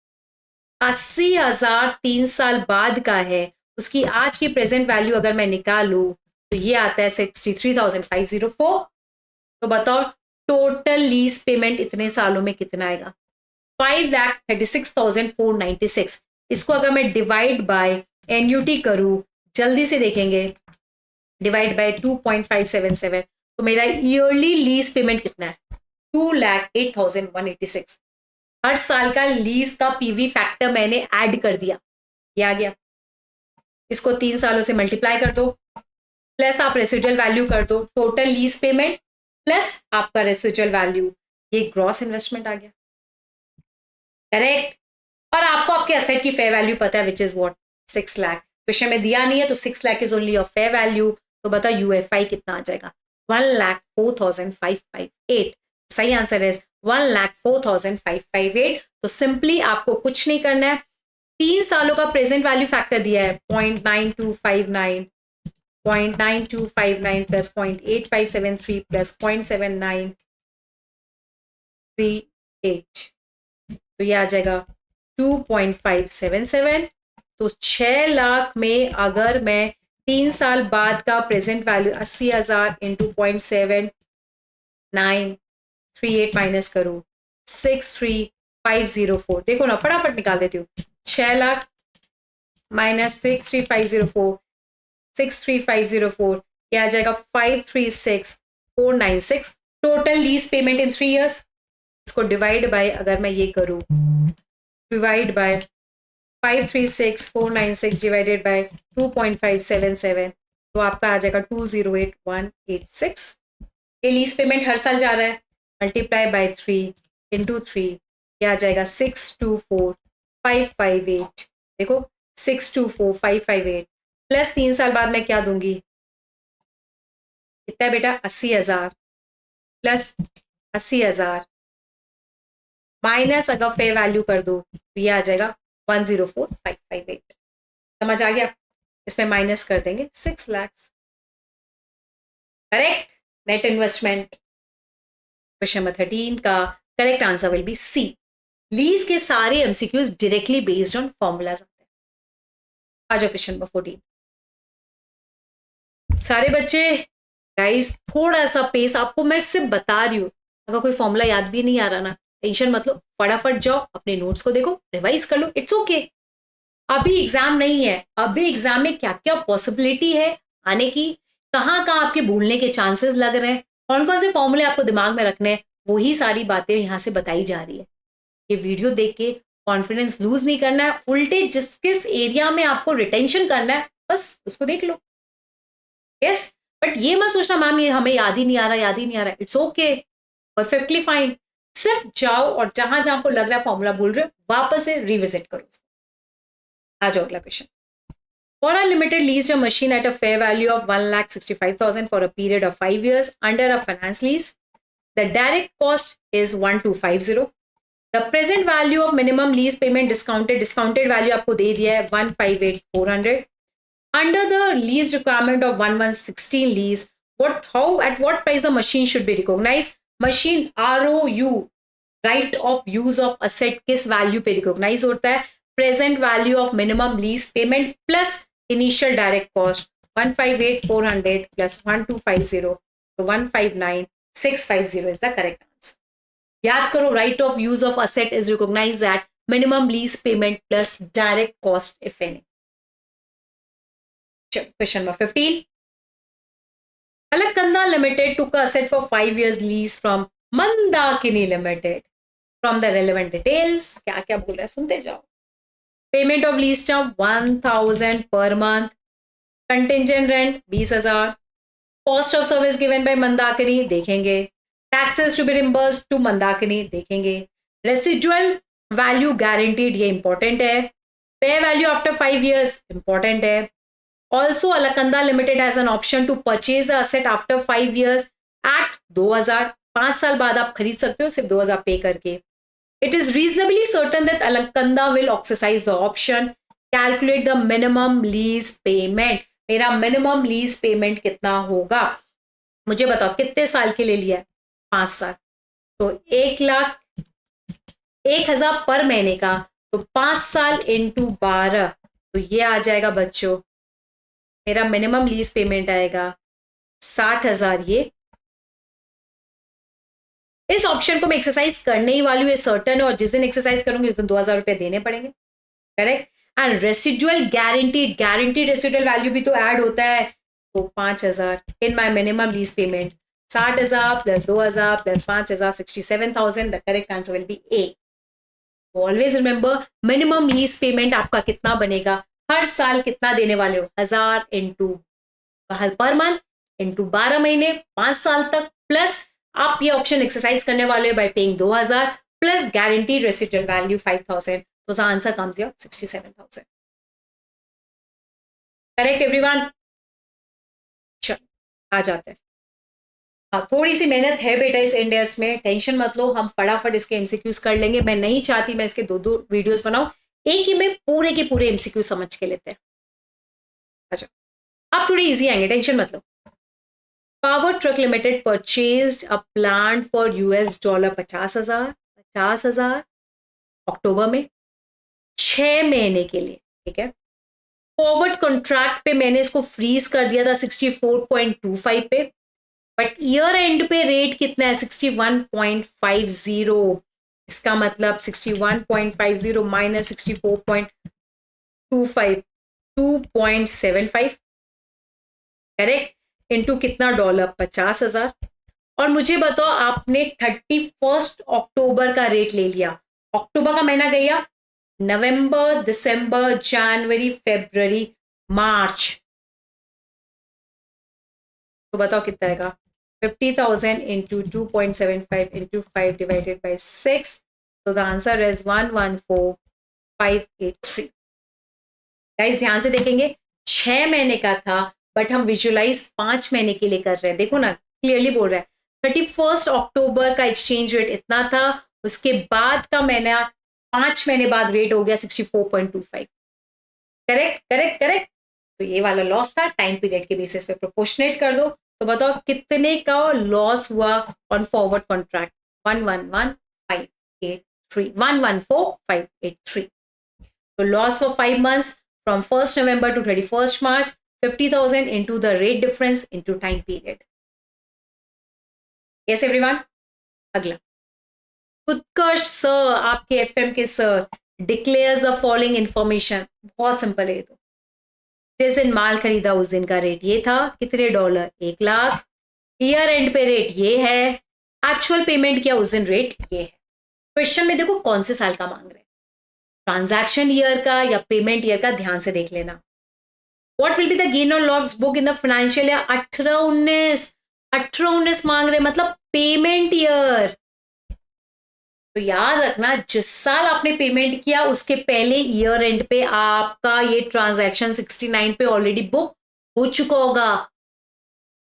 80,000 3 साल बाद का है, उसकी आज की प्रेजेंट वैल्यू अगर मैं निकालू तो ये आता है 63,504। तो बताओ टोटल लीज पेमेंट इतने सालों में कितना आएगा, 5,36,496। इसको अगर मैं डिवाइड बाय एन्यूटी करूं, जल्दी से देखेंगे, डिवाइड बाय 2.577, तो मेरा ईयरली लीज पेमेंट कितना है, 2,08,186। हर साल का लीज का पीवी फैक्टर मैंने ऐड कर दिया, ये आ गया। इसको 3 सालों से मल्टीप्लाई कर दो, प्लस आप रेसिडुअल वैल्यू कर दो, टोटल लीज पेमेंट प्लस आपका रेसिडुअल वैल्यू, ये ग्रॉस इन्वेस्टमेंट आ गया। करेक्ट। और आपको आपके एसेट की फेयर वैल्यू पता है, which is what, 6 lakh. Question में दिया नहीं है तो 6 lakh is only your fair value. तो बताओ यूएफआई कितना आ जाएगा, 1,04,558। सही आंसर है 1,04,558। तो सिंपली आपको कुछ नहीं करना है, 3 सालों का प्रेजेंट वैल्यू फैक्टर दिया है 0.9259, 0.9259 प्लस 0.8573 प्लस 0.7938, तो ये आ जाएगा 2.577। तो 6 लाख में अगर मैं 3 साल बाद का प्रेजेंट वैल्यू 80,000 इंटू 0.7938 माइनस करूं 63,504। देखो ना फटाफट निकाल देती हूँ, 6 लाख माइनस 63,504, 63,504, ये आ जाएगा 536,496 total lease payment in 3 years। इसको डिवाइड बाय अगर मैं ये करूं, डिवाइड बाय 536,496 डिवाइडेड बाय 2.577, तो आपका आ जाएगा 208,186। ये लीज पेमेंट हर साल जा रहा है, मल्टीप्लाई बाय 3 इंटू 3, ये आ जाएगा 624,558। देखो 624,558 प्लस 3 साल बाद मैं क्या दूंगी, कितना है बेटा, 80,000 प्लस 80,000 माइनस अगर पे वैल्यू कर दो तो ये आ जाएगा 104,558। समझ आ गया, इसमें माइनस कर देंगे 6 lakh. Correct. Net investment. Question number 13 का correct answer will be C. Lease के सारे MCQs directly based on formulas आते हैं। आ जाओ क्वेश्चन नंबर 14। सारे बच्चे गाइस थोड़ा सा पेस, आपको मैं सिर्फ बता रही हूं, अगर कोई फॉर्मूला याद भी नहीं आ रहा ना, टेंशन मतलब, फटाफट जाओ अपने नोट्स को देखो, रिवाइज कर लो, इट्स ओके। अभी एग्जाम नहीं है, अभी एग्जाम में क्या क्या पॉसिबिलिटी है आने की, कहाँ कहाँ आपके भूलने के चांसेस लग रहे हैं, कौन कौन से फॉर्मूले आपको दिमाग में रखने हैं, वही सारी बातें यहाँ से बताई जा रही है। ये वीडियो देख के कॉन्फिडेंस लूज नहीं करना है, उल्टे जिस किस एरिया में आपको रिटेंशन करना है बस उसको देख लो। यस, बट ये मत सोचना मैम ये हमें याद ही नहीं आ रहा, याद ही नहीं आ रहा, इट्स ओके, परफेक्टली फाइन। सिर्फ जाओ और जहां जहां को लग रहा है फॉर्मूला भूल रहे हो वापस से रिविजिट करो। आ जाओ अगला question. Quora Limited leased a machine at a fair value of 1,65,000 for a period of 5 years under a finance lease. The direct cost is 1,250. The present value of minimum lease payment discounted value आपको दे दिया है 158,400. Under the lease requirement of 1116 lease, at what price the machine should be recognized? Machine ROU, right of use of asset, किस value पे recognize होता है? Present value of minimum lease payment plus initial direct cost, 158,400 plus 1,250, so 159,650 is the correct answer. याद करो, right of use of asset is recognized at minimum lease payment plus direct cost if any. Question number 15, Alaknanda Limited took a asset for 5 years lease from Mandakini Limited. From the relevant details, क्या क्या बोल रहा है सुनते जाओ. Payment of lease term 1000 per month. Contingent rent 20,000. Cost of service given by Mandakini देखेंगे. Taxes to be reimbursed to Mandakini देखेंगे. Residual value guaranteed ये important है. Fair value after 5 years important है. Also, Alaknanda Limited has an option to purchase the asset after 5 years at 2000. 5 साल बाद आप खरीद सकते हो सिर्फ 2000 पे करके. It is reasonably certain that Alaknanda will exercise the option. Calculate the minimum lease payment. मेरा minimum lease payment कितना होगा मुझे बताओ. कितने साल के लिए लिया है? 5 साल. तो 1,01,000 पर महीने का, तो 5 साल इंटू 12, तो ये आ जाएगा बच्चों मेरा मिनिमम लीज पेमेंट आएगा 60,000. ये इस ऑप्शन को मैं एक्सरसाइज करने ही वाली हूँ, ये सर्टन है, और जिस दिन एक्सरसाइज करूंगी उस दिन 2,000 रुपए देने पड़ेंगे. Correct. And residual guaranteed residual value भी तो ऐड होता है, तो 5,000 in my minimum lease payment. 60,000 plus 2,000 plus 5,000 67,000. The correct answer will be A. Always remember minimum lease payment आपका कितना बनेगा, हर साल कितना देने वाले हो, 1000 इंटू पर मंथ इंटू 12 महीने 5 साल तक, प्लस आप ये ऑप्शन एक्सरसाइज करने वाले हो bye paying 2000 plus guaranteed residual value 5000. तो the answer comes your 67,000. Correct everyone. चलो आ जाते हैं. हाँ, थोड़ी सी मेहनत है बेटा इस इंडेक्स में, टेंशन मत लो, हम फटाफट इसके एमसीक्यूज कर लेंगे. मैं नहीं चाहती मैं इसके दो वीडियोस बनाऊं, एक ही में पूरे के पूरे एमसीक्यू समझ के लेते हैं. अच्छा, अब थोड़ी इजी आएंगे, टेंशन मत लो. Power truck limited purchased a plant for $50,000 अक्टूबर में 6 महीने के लिए. ठीक है. फॉरवर्ड कॉन्ट्रैक्ट पे मैंने इसको फ्रीज कर दिया था 64.25 पे, बट ईयर एंड पे रेट कितना है 61.50. इसका मतलब 61.50 माइनस 64.25 2.75. करेक्ट. इनटू कितना डॉलर 50,000. और मुझे बताओ आपने 31 अक्टूबर का रेट ले लिया. अक्टूबर का महीना गया, नवंबर दिसंबर जनवरी फरवरी मार्च, तो बताओ कितना आएगा. 50,000 इंटू 2.75 इंटू 5 डिवाइडेड बाई 6. तो द आंसर इज 114,583. गाइस ध्यान से देखेंगे, 6 महीने का था, बट हम विजुअलाइज 5 महीने के लिए कर रहे हैं. देखो ना, क्लियरली बोल रहा है 31 अक्टूबर का एक्सचेंज रेट इतना था, उसके बाद का महीना 5 महीने बाद रेट हो गया 64.25. Correct correct correct. तो ये वाला लॉस था, टाइम पीरियड के बेसिस पे प्रोपोर्शनेट कर दो. तो बताओ कितने का लॉस हुआ ऑन फॉरवर्ड कॉन्ट्रैक्ट. 114,583. तो loss for 5 months from 1st November to 31st March, 50,000 into the rate difference into time period. Yes everyone. अगला, उत्कर्ष सर, आपके एफएम के sir, declares the following information. बहुत सिंपल है. तो जिस दिन माल खरीदा उस दिन का रेट ये था, कितने डॉलर 1 लाख. ईयर एंड पे रेट ये है, एक्चुअल पेमेंट किया उस दिन रेट ये है. क्वेश्चन में देखो कौन से साल का मांग रहे हैं, ट्रांजैक्शन ईयर का या पेमेंट ईयर का, ध्यान से देख लेना. What will be the gain on loss book in the financial year 18-19 मांग रहे, मतलब पेमेंट ईयर. तो याद रखना, जिस साल आपने पेमेंट किया उसके पहले ईयर एंड पे आपका ये ट्रांजैक्शन 69 पे ऑलरेडी बुक हो चुका होगा.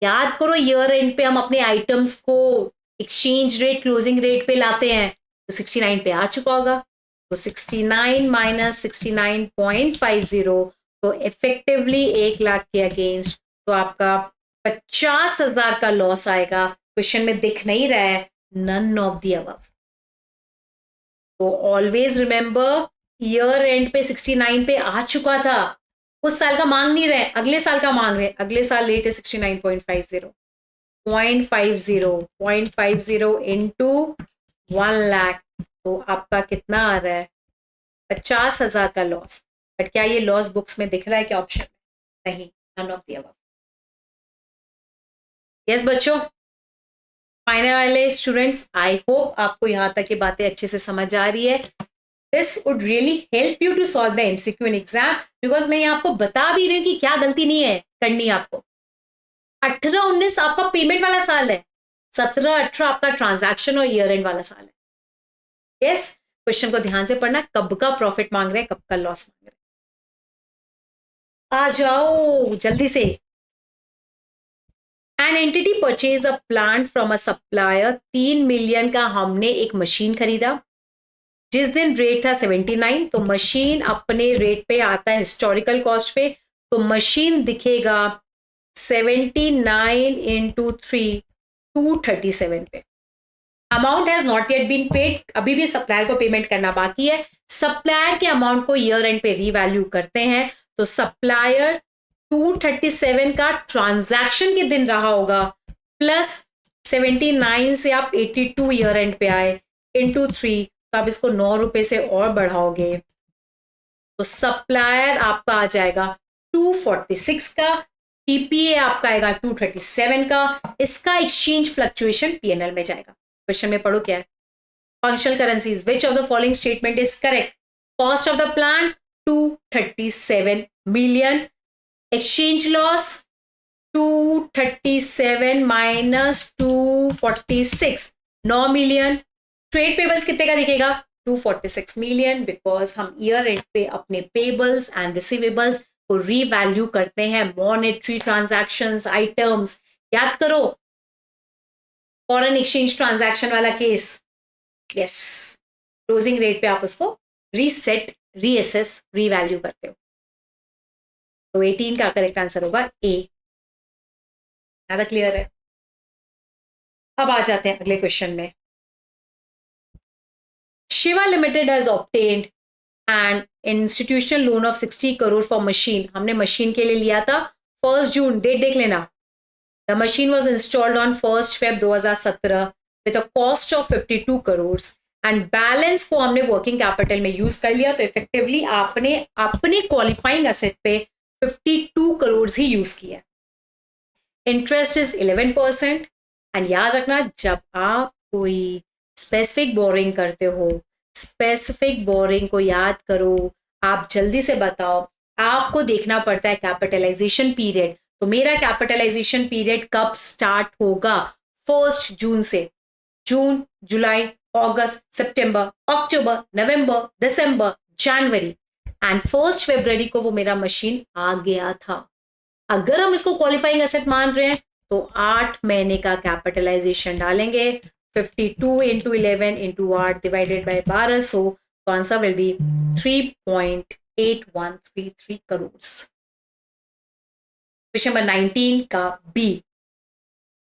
याद करो, ईयर एंड पे हम अपने आइटम्स को एक्सचेंज रेट क्लोजिंग रेट पे लाते हैं, तो 69 पे आ चुका होगा. तो 69 माइनस 69.50, तो इफेक्टिवली 1 लाख के अगेंस्ट तो आपका 50,000 का लॉस आएगा. क्वेश्चन में दिख नहीं रहा है, नन ऑफ द अबव. तो ऑलवेज रिमेंबर, ईयर एंड पे 69 पे आ चुका था, उस साल का मांग नहीं रहे, अगले साल का मांग रहे. अगले साल रेट है 69.50 इंटू 1 लाख, तो आपका कितना आ रहा है 50,000 का लॉस. बट क्या ये लॉस बुक्स में दिख रहा है क्या ऑप्शन? नहीं. none of the above. Yes बच्चों, फाइनल वाले स्टूडेंट्स, आई होप आपको यहां तक की बातें अच्छे से समझ आ रही है. This would really help you to solve the MCQ in exam, because मैं यहाँ आपको बता भी रही हूँ कि क्या गलती नहीं है करनी आपको. 18-19 आपका पेमेंट वाला साल है, 17-18 आपका ट्रांजैक्शन और ईयर एंड वाला साल है. यस, क्वेश्चन को ध्यान से पढ़ना, कब का प्रॉफिट मांग रहे हैं, कब का लॉस मांग रहे हैं. आ जाओ जल्दी से. An entity purchase a plant from a supplier, 3 million का हमने एक मशीन खरीदा. जिस दिन रेट था 79, तो मशीन अपने रेट पे आता है हिस्टोरिकल कॉस्ट पे, तो मशीन दिखेगा 79 इंटू 3, 237 पे. Amount has not yet been paid, अभी भी सप्लायर को पेमेंट करना बाकी है. सप्लायर के अमाउंट को ईयर एंड पे रीवैल्यू करते हैं, तो सप्लायर 237 का ट्रांजैक्शन के दिन रहा होगा, प्लस 79 से आप 82 ईयर एंड पे आए, इंटू 3, तो आप इसको 9 रुपए से और बढ़ाओगे, तो सप्लायर आपका आ जाएगा 246 का, पीपीए आपका आएगा 237 का. इसका एक्सचेंज फ्लक्चुएशन पीएनएल में जाएगा. क्वेश्चन में पढ़ो क्या है. Functional currencies, which of the following statement is correct. Cost of the plant 237 million, exchange loss 237 minus 246, 9 million. Trade payables कितने का दिखेगा, 246 मिलियन, बिकॉज हम ईयर एंड पे अपने पेबल्स एंड रिसीवेबल्स को रीवैल्यू करते हैं मॉनेटरी ट्रांजैक्शंस, आइटम्स. याद करो फॉरेन एक्सचेंज ट्रांजैक्शन वाला केस. यस, क्लोजिंग रेट पे आप उसको रीसेट, रीअसेस, रीवैल्यू करते हो. तो 18 का करेक्ट आंसर होगा ए. ज्यादा क्लियर है. अब आ जाते हैं अगले क्वेश्चन में. Shiva limited has obtained and institutional loan of 60 crore for machine. हमने मशीन के लिए लिया था 1 जून, डेट देख लेना. The machine was installed on 1 Feb 2017 with a cost of 52 crore and balance को हमने वर्किंग कैपिटल में यूज कर लिया. तो इफेक्टिवली आपने अपने क्वालिफाइंग एसेट पे 52 करोड़ ही यूज किया. Interest is 11%. एंड याद रखना, जब आप कोई स्पेसिफिक बोरिंग करते हो, स्पेसिफिक बोरिंग को याद करो, आप जल्दी से बताओ. आपको देखना पड़ता है कैपिटलाइजेशन पीरियड. तो मेरा कैपिटलाइजेशन पीरियड कब स्टार्ट होगा, 1 जून से. जून, जुलाई, अगस्त, सितंबर, अक्टूबर, नवंबर, दिसंबर, जनवरी, एंड 1 फरवरी को वो मेरा मशीन आ गया था. अगर हम इसको क्वालिफाइंग एसेट मान रहे हैं, तो 8 महीने का कैपिटलाइजेशन डालेंगे. 52 into 11 into 8 divided by 12, so the answer will be 3.8133 crores. Question number 19 का B.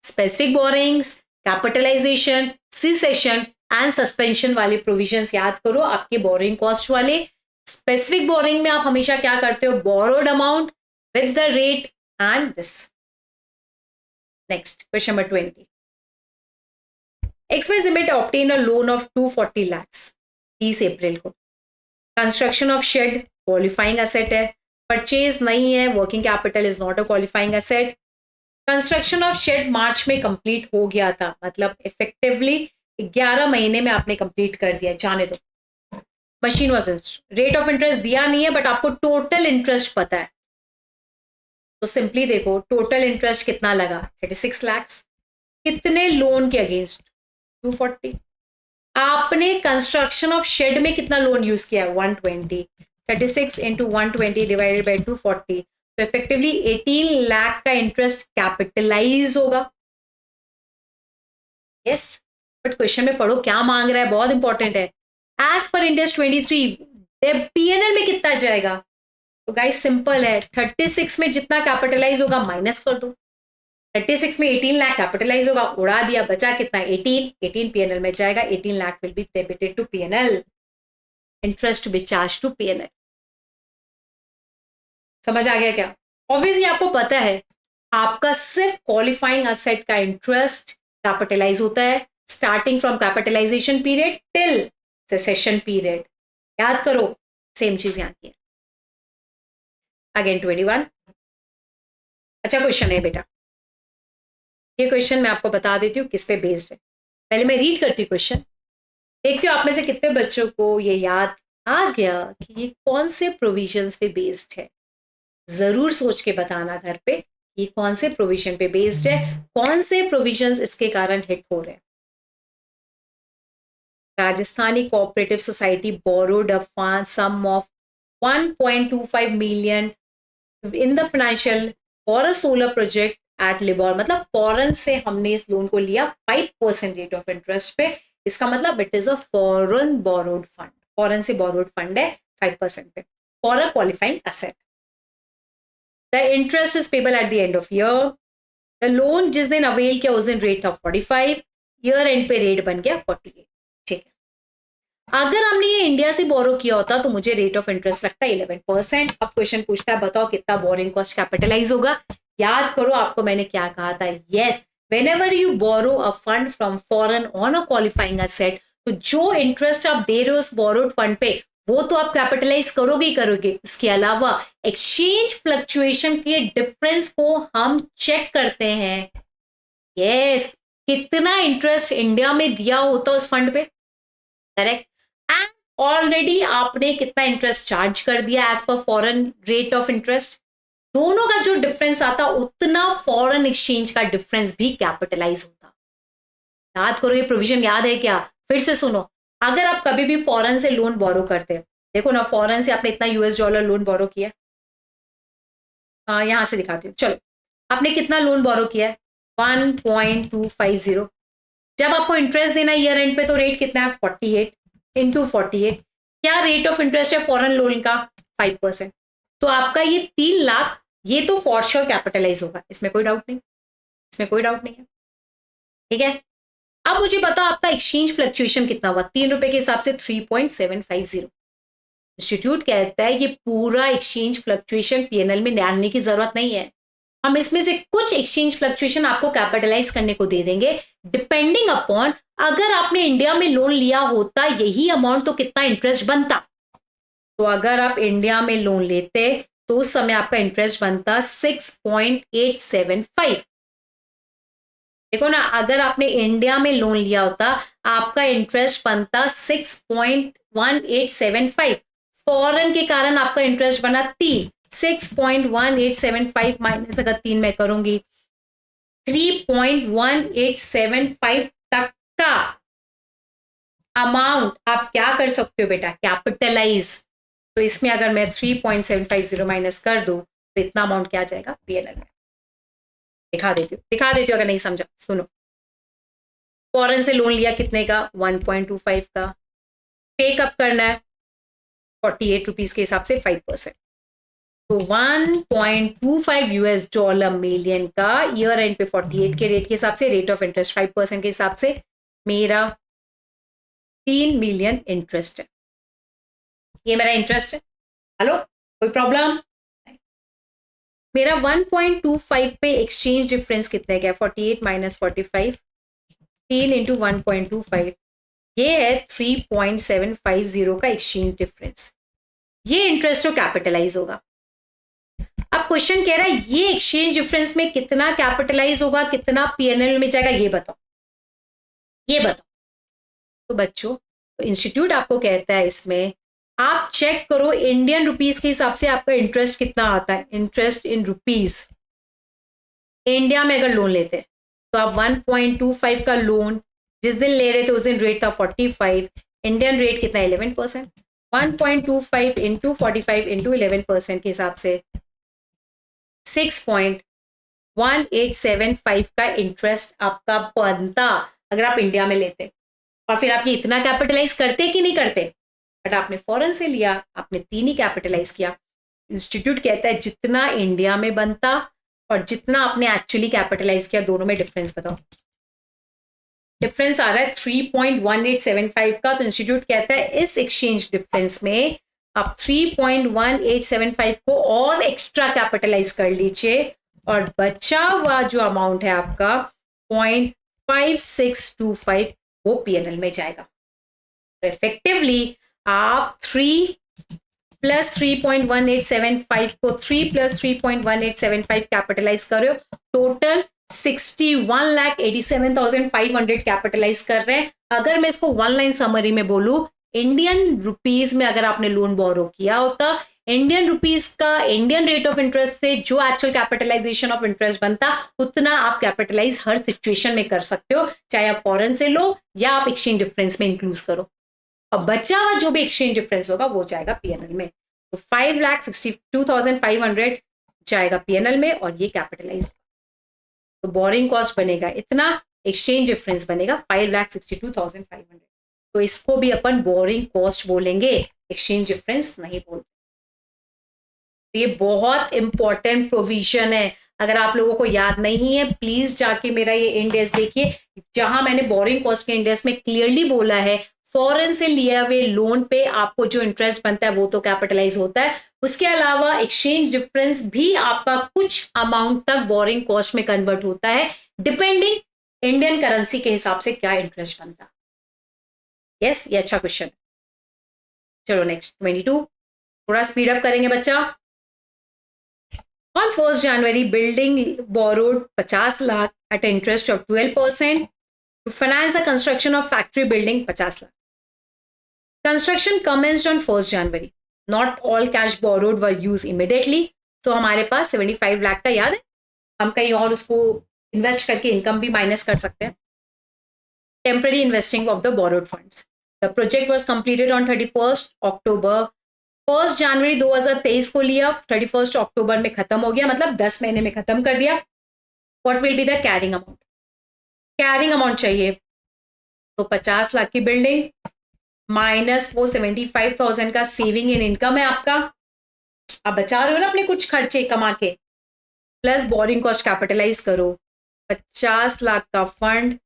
Specific borrowings, capitalisation, cessation and suspension वाले प्रोविजंस याद करो आपके बोरिंग कॉस्ट वाले. स्पेसिफिक बोरिंग में आप हमेशा क्या करते हो, borrowed amount with the rate and this. Next, question number 20. XYZ Limited obtained a loan of 240 lakhs 30 अप्रैल को. Construction of shed qualifying asset है. परचेज नहीं है, working capital is not a qualifying asset. Construction of shed मार्च में complete हो गया था, मतलब इफेक्टिवली 11 महीने में आपने कंप्लीट कर दिया, जाने दो. Machine was rate of interest दिया नहीं है, बट आपको टोटल इंटरेस्ट पता है. तो सिंपली देखो टोटल इंटरेस्ट कितना लगा, 36 लाख. कितने लोन के अगेंस्ट, 240. आपने कंस्ट्रक्शन ऑफ शेड में कितना लोन यूज किया, 120. 36 इंटू 120 डिवाइडेड बाई 240, तो इफेक्टिवली 18 लाख का इंटरेस्ट कैपिटलाइज होगा. यस, बट क्वेश्चन में पढ़ो क्या मांग रहा है, बहुत इंपॉर्टेंट है. एज पर इंडेक्स 23 पीएनएल में कितना जाएगा. तो गाइस सिंपल है, 36 में जितना कैपिटलाइज होगा माइनस कर दो. 36 में 18 लाख कैपिटलाइज होगा, उड़ा दिया, बचा कितना, 18 पीएनएल में जाएगा. 18 lakh will be debited to PNL, interest be charge to PNL. समझ आ गया क्या. ऑब्वियसली आपको पता है आपका सिर्फ क्वालिफाइंग एसेट का इंटरेस्ट कैपिटलाइज होता है starting from capitalisation period till cessation period. याद करो, सेम चीज यहाँ की है. Again 21. अच्छा क्वेश्चन है बेटा, ये क्वेश्चन मैं आपको बता देती हूँ किस पे बेस्ड है। पहले मैं रीड करती हूँ क्वेश्चन, देखती हूँ आप में से कितने बच्चों को ये याद आ गया कि ये कौन से प्रोविजंस पे बेस्ड है। जरूर सोच के बताना घर पे ये कौन से प्रोविजन पे बेस्ड है, कौन से प्रोविजंस इसके कारण हिट हो रहे हैं। Rajasthani cooperative society borrowed a sum of 1.25 million in the financial for a solar project at LIBOR. मतलब फॉरेन से हमने इस लोन को लिया 5% रेट ऑफ इंटरेस्ट पे। इसका मतलब it is a foreign borrowed fund, foreign से बोरोड फंड है 5% पे for a qualifying asset. The interest is payable at the end of year. The loan जिस दिन अवेल किया उस दिन रेट था 45, ईयर एंड पे रेट बन गया 48। ठीक है, अगर हमने ये इंडिया से बोरो किया होता तो मुझे रेट ऑफ इंटरेस्ट लगता है 11%। अब क्वेश्चन पूछता है बताओ कितना बोरिंग कॉस्ट कैपिटलाइज होगा। याद करो आपको मैंने क्या कहा था, yes whenever you borrow a fund from foreign on a qualifying asset, तो जो इंटरेस्ट आप दे रहे हो उस बोरोड फंड पे वो तो आप कैपिटलाइज करोगे ही करोगे। इसके अलावा एक्सचेंज फ्लक्चुएशन के डिफरेंस को हम चेक करते हैं। यस, कितना इंटरेस्ट इंडिया में दिया होता उस फंड पे, करेक्ट, एंड ऑलरेडी आपने कितना इंटरेस्ट चार्ज कर दिया as per foreign rate of interest. दोनों का जो डिफरेंस आता उतना फॉरेन एक्सचेंज का डिफरेंस भी कैपिटलाइज होता। याद करो, ये प्रोविजन याद है क्या? फिर से सुनो, अगर आप कभी भी फॉरेन से लोन बोरो करते हो, देखो ना फॉरेन से आपने इतना यूएस डॉलर लोन बोरो किया, यहां से दिखाती हूँ, चलो आपने कितना लोन बोरो किया है 1.250। जब आपको इंटरेस्ट देना ईयर एंड पे तो रेट कितना है 48 इंटू 48। क्या रेट ऑफ इंटरेस्ट है फॉरेन लोन का 5%। तो आपका ये 3 लाख ये तो फॉर श्योर कैपिटलाइज होगा, इसमें कोई डाउट नहीं, इसमें कोई डाउट नहीं है। ठीक है, अब मुझे बताओ आपका एक्सचेंज फ्लक्चुएशन कितना हुआ, 3 रुपए के हिसाब से 3.750। इंस्टीट्यूट कहता है कि पूरा एक्सचेंज फ्लक्चुएशन पीएनएल में डालने की जरूरत नहीं है, हम इसमें से कुछ एक्सचेंज फ्लक्चुएशन आपको कैपिटलाइज करने को दे देंगे डिपेंडिंग अपॉन अगर आपने इंडिया में लोन लिया होता यही अमाउंट तो कितना इंटरेस्ट बनता। तो अगर आप इंडिया में लोन लेते तो उस समय आपका इंटरेस्ट बनता 6.875। देखो ना, अगर आपने इंडिया में लोन लिया होता आपका इंटरेस्ट बनता 6.1875। फॉरेन के कारण आपका इंटरेस्ट बना 6.1875 माइनस अगर 3 में करूंगी 3.1875 तक का अमाउंट आप क्या कर सकते हो बेटा, कैपिटलाइज। तो इसमें अगर मैं 3.750 माइनस कर दूं तो इतना अमाउंट क्या जाएगा पीएनएल में। दिखा देती हूँ अगर नहीं समझा सुनो। फॉरेन से लोन लिया कितने का 1.25 का, पे कब करना है 48 रुपीज के हिसाब से 5%। तो 1.25 यूएस डॉलर मिलियन का ईयर एंड पे 48 के रेट के हिसाब से रेट ऑफ इंटरेस्ट 5% के हिसाब से मेरा 3 मिलियन इंटरेस्ट है। ये मेरा इंटरेस्ट है। हेलो, कोई प्रॉब्लम? मेरा 1.25 पे एक्सचेंज डिफरेंस कितने का है 48 माइनस 45, 3 इंटू 1.25, ये है 3.750 का एक्सचेंज डिफरेंस। ये इंटरेस्ट तो कैपिटलाइज होगा। अब क्वेश्चन कह रहा है ये एक्सचेंज डिफरेंस में कितना कैपिटलाइज होगा कितना पीएनएल में जाएगा, ये बताओ, ये बताओ। तो बच्चों, तो इंस्टीट्यूट आपको कहता है इसमें आप चेक करो इंडियन रुपीस के हिसाब से आपका इंटरेस्ट कितना आता है। इंटरेस्ट इन रुपीस इंडिया में अगर लोन लेते तो आप 1.25 का लोन जिस दिन ले रहे थे उस दिन रेट था 45, इंडियन रेट कितना 11%। 1.25 इंटू 45 इंटू 11% के हिसाब से 6.1875 का इंटरेस्ट आपका बनता अगर आप इंडिया में लेते। और फिर आप ये इतना कैपिटलाइज करते कि नहीं करते, बट आपने फॉरेन से लिया, आपने 3 ही कैपिटलाइज किया। इंस्टीट्यूट कहता है जितना इंडिया में बनता और जितना आपने एक्चुअली कैपिटलाइज किया दोनों में डिफरेंस बताओ। डिफरेंस आ रहा है 3.1875 का। तो इंस्टीट्यूट कहता है इस एक्सचेंज डिफरेंस में आप 3.1875 को और एक्स्ट्रा कैपिटलाइज कर लीजिए और बचा हुआ जो अमाउंट है आपका 0.5625 वो पीएनएल में जाएगा। तो इफेक्टिवली आप 3 प्लस 3.1875 को 3 प्लस 3.1875 कैपिटलाइज कर रहे हो, टोटल 61,87,500 कैपिटलाइज कर रहे हैं। अगर मैं इसको वन लाइन समरी में बोलूं, इंडियन रुपीज में अगर आपने लोन बोरो किया होता, इंडियन रुपीज का इंडियन रेट ऑफ इंटरेस्ट से जो एक्चुअल कैपिटलाइजेशन ऑफ इंटरेस्ट बनता, उतना आप कैपिटलाइज हर सिचुएशन में कर सकते हो, चाहे आप फॉरेन से लो या आप एक्सचेंज डिफरेंस में इंक्लूड करो। अब बचा हुआ जो भी एक्सचेंज डिफरेंस होगा वो जाएगा पीएनएल में। तो 5,62,500 जाएगा पीएनएल में और ये कैपिटलाइज। तो बोरिंग कॉस्ट बनेगा इतना, एक्सचेंज डिफरेंस बनेगा 5,62,500। तो इसको भी अपन बोरिंग कॉस्ट बोलेंगे, एक्सचेंज डिफरेंस नहीं बोलते। तो ये बहुत इंपॉर्टेंट प्रोविजन है। अगर आप लोगों को याद नहीं है, प्लीज जाके मेरा ये इंडेक्स देखिए, जहां मैंने बोरिंग कॉस्ट के इंडेक्स में क्लियरली बोला है, फॉरेन से लिए हुए लोन पे आपको जो इंटरेस्ट बनता है वो तो कैपिटलाइज होता है, उसके अलावा एक्सचेंज डिफरेंस भी आपका कुछ अमाउंट तक बोरिंग कॉस्ट में कन्वर्ट होता है, डिपेंडिंग इंडियन करेंसी के हिसाब से क्या इंटरेस्ट बनता। यस, ये अच्छा क्वेश्चन। चलो नेक्स्ट 22, थोड़ा स्पीड अप करेंगे बच्चा। On 1st January, building borrowed 50 lakh at an interest of 12% to finance the construction of factory building 50 lakh. Construction commenced on 1st January. Not all cash borrowed were used immediately. So हमारे पास 75 लाख का याद है, हम कहीं और उसको invest करके income भी माइनस कर सकते हैं। Temporary investing of the borrowed funds. The project was completed on 31st October. 1 जनवरी 2023 को लिया, 31 अक्टूबर में खत्म हो गया, मतलब 10 महीने में खत्म कर दिया। What will be the carrying amount? Carrying amount चाहिए तो 50 लाख की बिल्डिंग माइनस वो 75,000 का सेविंग इन इनकम है आपका, आप बचा रहे हो ना अपने कुछ खर्चे कमा के, प्लस बोरिंग कॉस्ट कैपिटलाइज करो। 50 लाख का फंड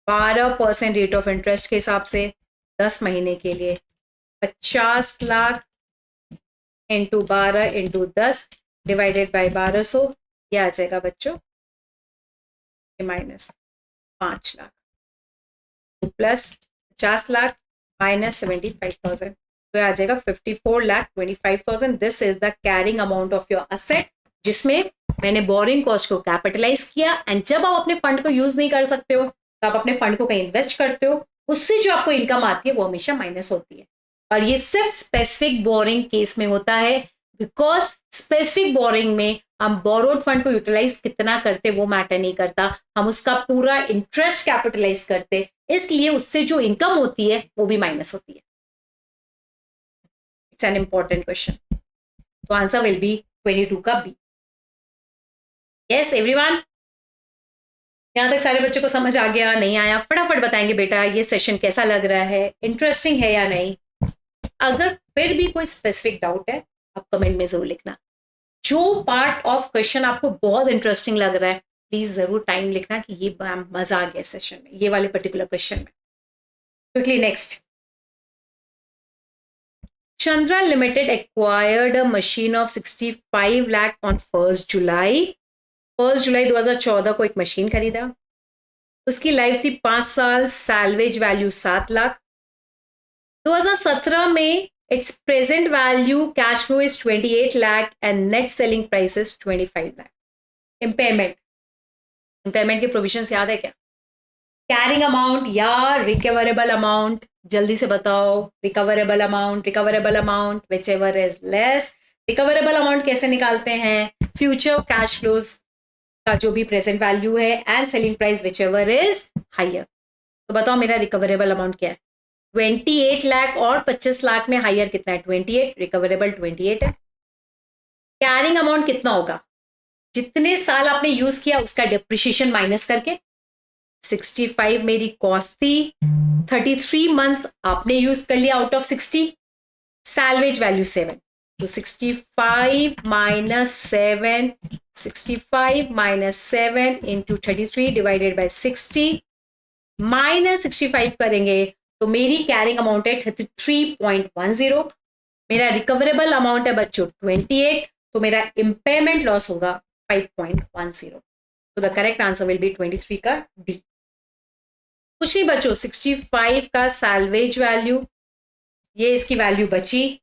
12% रेट ऑफ इंटरेस्ट के हिसाब से 10 महीने के लिए, 50 lakh into 12 into 10 divided by 1200, यह आ जाएगा बच्चों minus 5 lakh, plus 50 lakh minus 75,000, तो आ जाएगा 54,25,000। This is the carrying amount of your asset, जिसमें मैंने बोरिंग कॉस्ट को कैपिटलाइज किया। एंड जब आप अपने फंड को यूज नहीं कर सकते हो तो आप अपने फंड को कहीं इन्वेस्ट करते हो, उससे जो आपको इनकम आती है वो हमेशा माइनस होती है। और ये सिर्फ स्पेसिफिक बोरिंग केस में होता है, बिकॉज स्पेसिफिक बोरिंग में हम बोरोड फंड को यूटिलाइज कितना करते वो मैटर नहीं करता, हम उसका पूरा इंटरेस्ट कैपिटलाइज करते, इसलिए उससे जो इनकम होती है वो भी माइनस होती है। It's an important question. तो आंसर विल बी 22 का बी। यस एवरीवन, यहां तक सारे बच्चों को समझ आ गया? नहीं आया? फटाफट बताएंगे बेटा ये सेशन कैसा लग रहा है, इंटरेस्टिंग है या नहीं। अगर फिर भी कोई स्पेसिफिक डाउट है आप कमेंट में जरूर लिखना। जो पार्ट ऑफ क्वेश्चन आपको बहुत इंटरेस्टिंग लग रहा है प्लीज जरूर टाइम लिखना कि ये मजा आ गया सेशन में, ये वाले पर्टिकुलर क्वेश्चन में। Quickly next, Chandra Limited acquired a machine of 65 lakh on 1st जुलाई 2014 को एक मशीन खरीदा, उसकी लाइफ थी 5 साल, सैल्वेज वैल्यू 7 लाख। 2017 में its present value cash flow is 28 lakh and net selling price is 25 lakh. Impairment के प्रोविजंस याद है क्या? कैरिंग अमाउंट या रिकवरेबल अमाउंट? जल्दी से बताओ। Recoverable amount whichever is less. Recoverable amount कैसे निकालते हैं? फ्यूचर कैश फ्लोज का जो भी प्रेजेंट वैल्यू है and selling price whichever is higher. तो बताओ मेरा रिकवरेबल अमाउंट क्या है? 28 लाख और 25 लाख में हायर कितना है? 28। रिकवरेबल 28 है। कैरिंग अमाउंट कितना होगा? जितने साल आपने यूज किया उसका डिप्रिशिएशन माइनस करके। 65 मेरी कॉस्ट थी, 33 मंथ्स आपने यूज कर लिया आउट ऑफ 60, सैल्वेज वैल्यू 7, तो 65 minus 7, 65 minus 7 into 33 divided by 60 minus 65 करेंगे तो मेरी कैरिंग अमाउंट है 33.10। मेरा रिकवरेबल अमाउंट है बच्चों 28, तो मेरा इम्पेयरमेंट लॉस होगा 5.10। तो the correct answer will B 23 का डी। कुछ नहीं बच्चों, 65 का सैल्वेज वैल्यू, ये इसकी वैल्यू बची,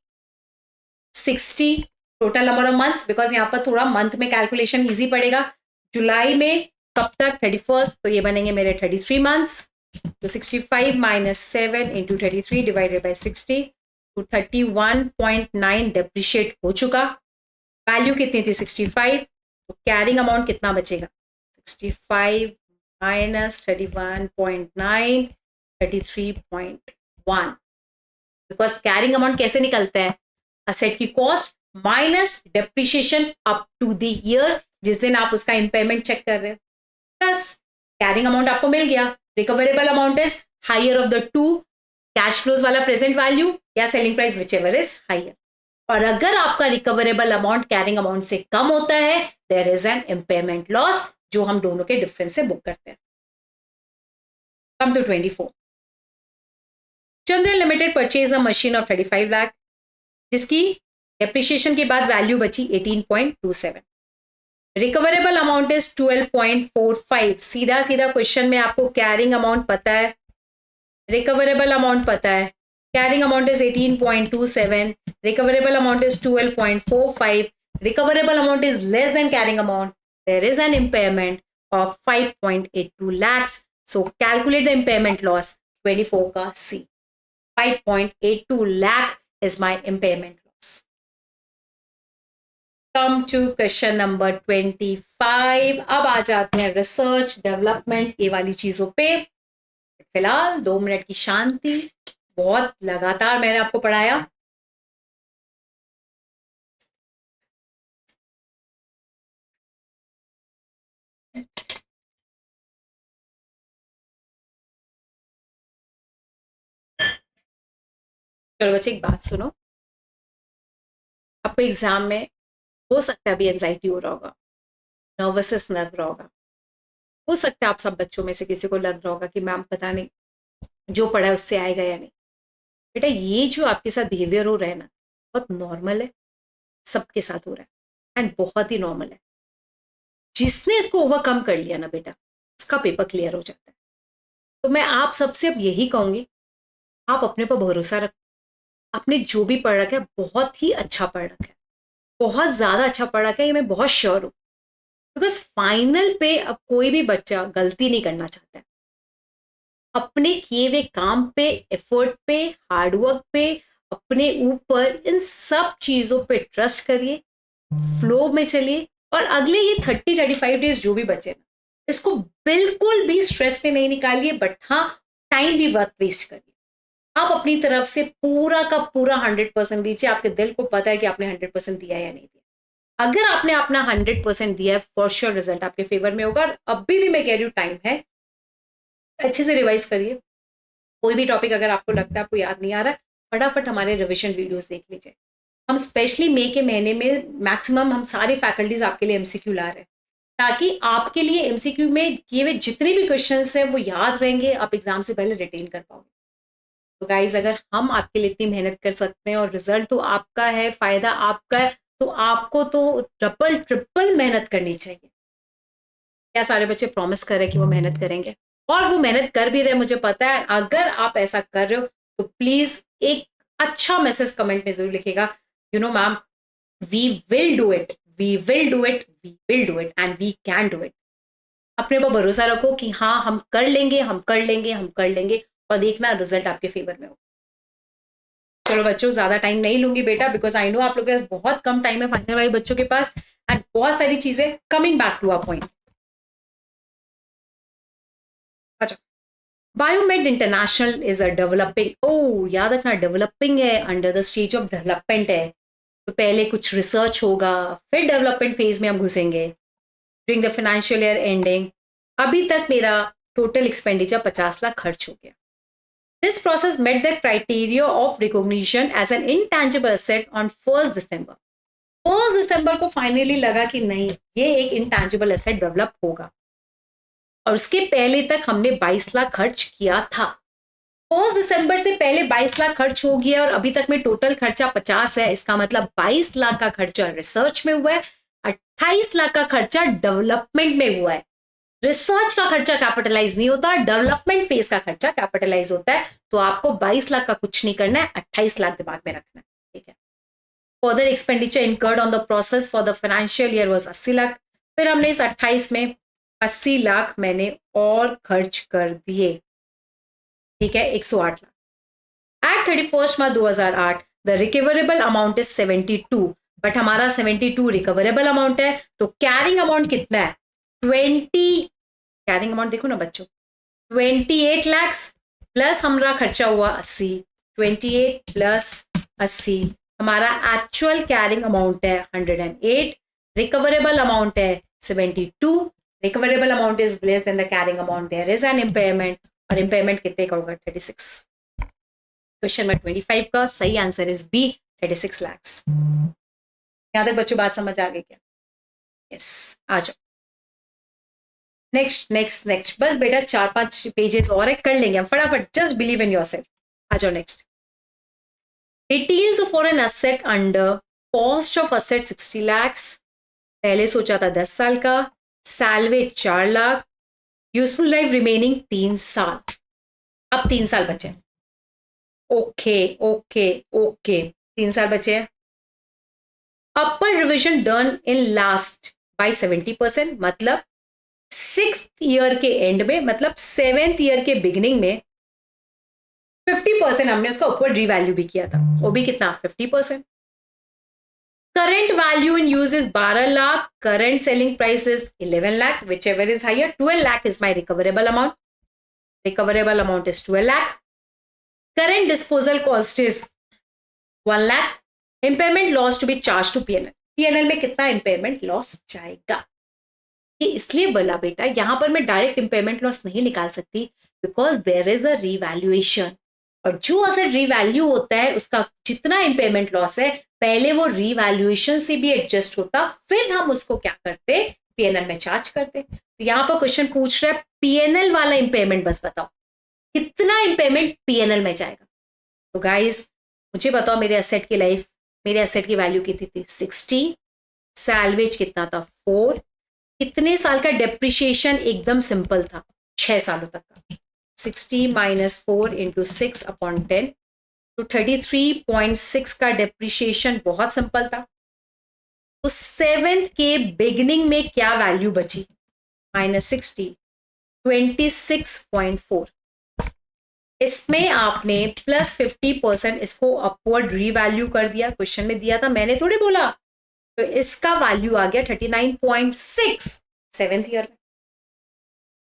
60 total number of months, because यहाँ पर थोड़ा मंथ में कैलकुलेशन इजी पड़ेगा। जुलाई में कब तक, 31st, तो ये बनेंगे मेरे 33 मंथ्स। तो 65 माइनस 7 इंटू 33 डिवाइडेड बाई 60, तो 31.9 डेप्रिशिएट हो चुका। वैल्यू कितनी थी 65, तो कैरिंग अमाउंट कितना बचेगा 65 माइनस 31.9, 33.1। बिकॉज कैरिंग अमाउंट कैसे निकलता है, असेट की cost minus depreciation up to the year जिस दिन आप उसका इम्पेयरमेंट चेक कर रहे हो, प्लस कैरिंग अमाउंट आपको मिल गया। Recoverable amount is higher of the two, cash flows वाला प्रेजेंट वैल्यू या selling price whichever is higher. और अगर आपका रिकवरेबल अमाउंट कैरिंग अमाउंट से कम होता है, there is an impairment loss जो हम दोनों के डिफरेंस से बुक करते हैं। Come to 24, Chandran limited purchase a machine of 35 lakh जिसकी डेप्रिशिएशन के बाद वैल्यू बची 18.27। Recoverable amount is 12.45। सीधा सीधा क्वेश्चन में आपको कैरिंग अमाउंट पता है, रिकवरेबल अमाउंट पता है। Carrying amount is 18.27, recoverable amount is 12.45, recoverable amount is less than carrying amount, there is an impairment of 5.82 lakhs। So calculate the impairment loss 24 का सी। 5.82 lakh is my impairment loss. Come to question number 25. अब आ जाते हैं research development ये वाली चीजों पे। फिलहाल 2 minute की शांति। बहुत लगातार मैंने आपको पढ़ाया। चलो बच्चे एक बात सुनो, आपको एग्जाम में हो सकता है अभी एंजाइटी हो रहा होगा, नर्वसनेस लग रहा होगा, हो सकता है आप सब बच्चों में से किसी को लग रहा होगा कि मैम पता नहीं जो पढ़ा है उससे आएगा या नहीं। बेटा ये जो आपके साथ बिहेवियर हो रहा है ना, बहुत नॉर्मल है, सबके साथ हो रहा है एंड बहुत ही नॉर्मल है। जिसने इसको ओवरकम कर लिया ना बेटा, उसका पेपर क्लियर हो जाता है। तो मैं आप सबसे अब यही कहूंगी, आप अपने पर भरोसा रखो। आपने जो भी पढ़ रखा है बहुत ही अच्छा पढ़ रखा है, बहुत ज्यादा अच्छा पढ़ रखा है, ये मैं बहुत श्योर हूं। बिकॉज फाइनल पे अब कोई भी बच्चा गलती नहीं करना चाहता है। अपने किए हुए काम पे, एफर्ट पे, हार्डवर्क पे, अपने ऊपर, इन सब चीजों पे ट्रस्ट करिए, फ्लो में चलिए। और अगले ये 30-35 डेज जो भी बचे ना, इसको बिल्कुल भी स्ट्रेस में नहीं निकालिए, बट हाँ टाइम भी वर्थ वेस्ट करिए। आप अपनी तरफ से पूरा का पूरा 100% दीजिए। आपके दिल को पता है कि आपने 100% दिया या नहीं दिया। अगर आपने अपना 100% दिया है, फॉर श्योर रिजल्ट आपके फेवर में होगा। अभी भी मैं कह रही हूँ टाइम है, अच्छे से रिवाइज करिए। कोई भी टॉपिक अगर आपको लगता है आपको याद नहीं आ रहा, फटाफट हमारे रिविजन वीडियोस देख लीजिए। हम स्पेशली मई के महीने में मैक्सिमम हम सारे फैकल्टीज आपके लिए एमसीक्यू ला रहे हैं, ताकि आपके लिए एमसीक्यू में किए हुए जितने भी क्वेश्चंस हैं वो याद रहेंगे, आप एग्जाम से पहले रिटेन कर पाओगे। तो गाइज अगर हम आपके लिए इतनी मेहनत कर सकते हैं और रिजल्ट तो आपका है, फायदा आपका है, तो आपको तो डबल ट्रिपल मेहनत करनी चाहिए। क्या सारे बच्चे प्रॉमिस कर रहे हैं कि वो मेहनत करेंगे? और वो मेहनत कर भी रहे, मुझे पता है। अगर आप ऐसा कर रहे हो तो प्लीज एक अच्छा मैसेज कमेंट में जरूर लिखेगा, you know ma'am we will do it, we will do it, we will do it and we can do it. अपने पर भरोसा रखो कि हाँ हम कर लेंगे, हम कर लेंगे, हम कर लेंगे, और देखना रिजल्ट आपके फेवर में हो। चलो बच्चों ज्यादा टाइम नहीं लूंगी बेटा, बिकॉज आई नो आप लोगों के पास बहुत कम टाइम है फाइनल वाले बच्चों के पास, एंड बहुत सारी चीजें। Coming back to our point, अच्छा, Biomed international is a developing, ओ याद रखना डेवलपिंग है, under the stage of development है। तो पहले कुछ रिसर्च होगा, फिर डेवलपमेंट फेज में हम घुसेंगे during the financial year ending. अभी तक मेरा टोटल एक्सपेंडिचर 50 लाख खर्च हो गया। This process met the criteria of recognition as an intangible asset on 1st December. 1st December को फाइनली लगा कि नहीं ये एक इंटैंजिबल एसेट डेवलप होगा, और उसके पहले तक हमने 22 लाख खर्च किया था। 1st दिसंबर से पहले 22 लाख खर्च हो गया और अभी तक में टोटल खर्चा 50 है। इसका मतलब 22 लाख का खर्चा रिसर्च में हुआ है, 28 लाख का खर्चा डेवलपमेंट में हुआ है। रिसर्च का खर्चा कैपिटलाइज नहीं होता, डेवलपमेंट फेज का खर्चा कैपिटलाइज होता है। तो आपको 22 लाख का कुछ नहीं करना है, 28 लाख दिमाग में रखना है, ठीक है। Further expenditure incurred on the process for the financial year was 80 lakh. फिर हमने इस 28 में 80 लाख मैंने और खर्च कर दिए, ठीक है, 108 lakh. At 31 March 2008 the recoverable amount is 72, but हमारा 72 रिकवरेबल अमाउंट है, तो कैरिंग अमाउंट कितना है 20, कैरिंग अमाउंट देखो ना बच्चों 28 लैक्स प्लस हमारा खर्चा हुआ 80, 28 प्लस 80 हमारा एक्चुअल कैरिंग अमाउंट है 108, रिकवरेबल अमाउंट है 72, recoverable amount is less than the carrying amount, there is an impairment, और इम्पेयरमेंट कितने का होगा 36। क्वेश्चन नंबर 25 का सही आंसर इज बी 36 लैक्स। यहां तक बच्चों बात समझ आ गई क्या? यस, आ जाओ नेक्स्ट नेक्स्ट नेक्स्ट। बस बेटा 4-5 पेजेस और है, कर लेंगे हम फटाफट, जस्ट बिलीव इन योरसेल्फ। आ जाओ next. Details for an asset under cost of asset 60 lakhs, पहले सोचा था 10 साल का, salvage 4 lakh, useful life remaining 3 साल, अब 3 साल बचे। ओके ओके ओके 3 साल बचे हैं। Upper revision done in last by 70%, मतलब 6th ईयर के एंड में, मतलब 7th ईयर के बिगिनिंग में 50% हमने उसका ऊपर रीवैल्यू भी किया था, वो भी कितना 50%। Current value in use is 12 lakh, current selling price is 11 lakh, whichever is higher, 12 lakh is my recoverable amount, recoverable amount is 12 lakh, current disposal cost is 1 lakh, impairment loss to be charge to PNL, PNL में कितना impairment loss जाएगा, ये इसलिए बोला बेटा यहां पर मैं डायरेक्ट इम्पेयरमेंट लॉस नहीं निकाल सकती, because there is a revaluation, और जो असेट रीवैल्यू होता है उसका जितना इम्पेयरमेंट लॉस है पहले वो रीवैल्यूएशन से भी एडजस्ट होता, फिर हम उसको क्या करते पीएनएल में चार्ज करते। तो यहां पर क्वेश्चन पूछ रहा है पीएनएल वाला इम्पेयरमेंट बस बताओ कितना इम्पेयरमेंट पीएनएल में जाएगा। तो गाइस मुझे बताओ मेरे एसेट की लाइफ, मेरे एसेट की वैल्यू कितनी थी 60, सैलवेज कितना था 4, कितने साल का डेप्रिशिएशन एकदम सिंपल था 6 सालों तक का, 60 माइनस 4 इंटू 6 अपॉन 10, तो 33.6 का डेप्रिशिएशन बहुत सिंपल था। तो 7th के बिगिनिंग में क्या वैल्यू बची माइनस 60, 26.4, इसमें आपने प्लस 50% इसको अपवर्ड रीवैल्यू कर दिया, क्वेश्चन में दिया था, मैंने थोड़ी बोला, तो इसका वैल्यू आ गया 39.6 7th ईयर में।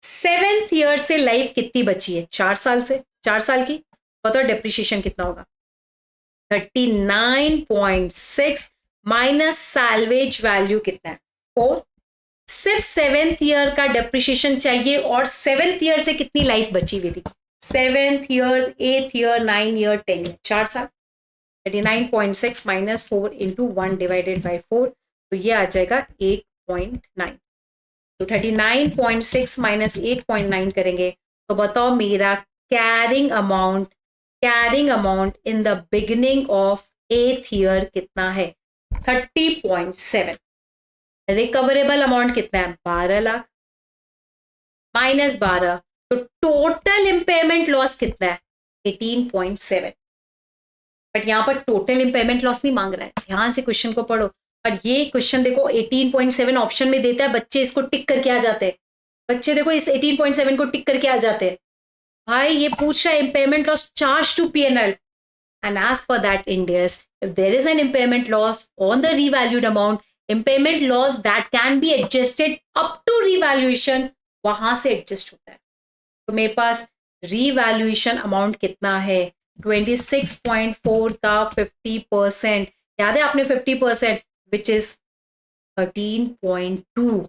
7th ईयर से लाइफ कितनी बची है 4 साल से, 4 साल की, बताओ डेप्रिशिएशन कितना होगा 39.6 माइनस सैलवेज वैल्यू कितना है 4, सिर्फ 7th ईयर का डेप्रिशिएशन चाहिए, और 7th ईयर से कितनी लाइफ बची हुई थी 7th year 8th year 9 year 10 year 4 साल, 39.6 माइनस 4 इंटू 1 डिवाइडेड बाई 4, तो ये आ जाएगा 8.9। तो 39.6 माइनस 8.9 करेंगे तो बताओ मेरा carrying amount in the beginning of 8th year कितना है 30.7, रिकवरेबल अमाउंट कितना है 12 लाख माइनस 12, तो टोटल इम्पेयरमेंट लॉस कितना है 18.7। बट यहां पर टोटल इम्पेयरमेंट लॉस नहीं मांग रहा है, ध्यान से क्वेश्चन को पढ़ो, और ये क्वेश्चन देखो 18.7 ऑप्शन में देता है, बच्चे इसको टिक करके आ जाते हैं, बच्चे देखो इस 18.7 को टिक करके आ जाते हैं, भाई ये पूछ रहा है impairment loss charge to PNL, and as per that Ind AS if there is an impairment loss on the revalued amount, impairment loss that can be adjusted up to revaluation, वहां से एडजस्ट होता है। तो मेरे पास रीवैल्यूएशन अमाउंट कितना है 26.4 का 50%, याद है आपने 50% विच इज 13.2,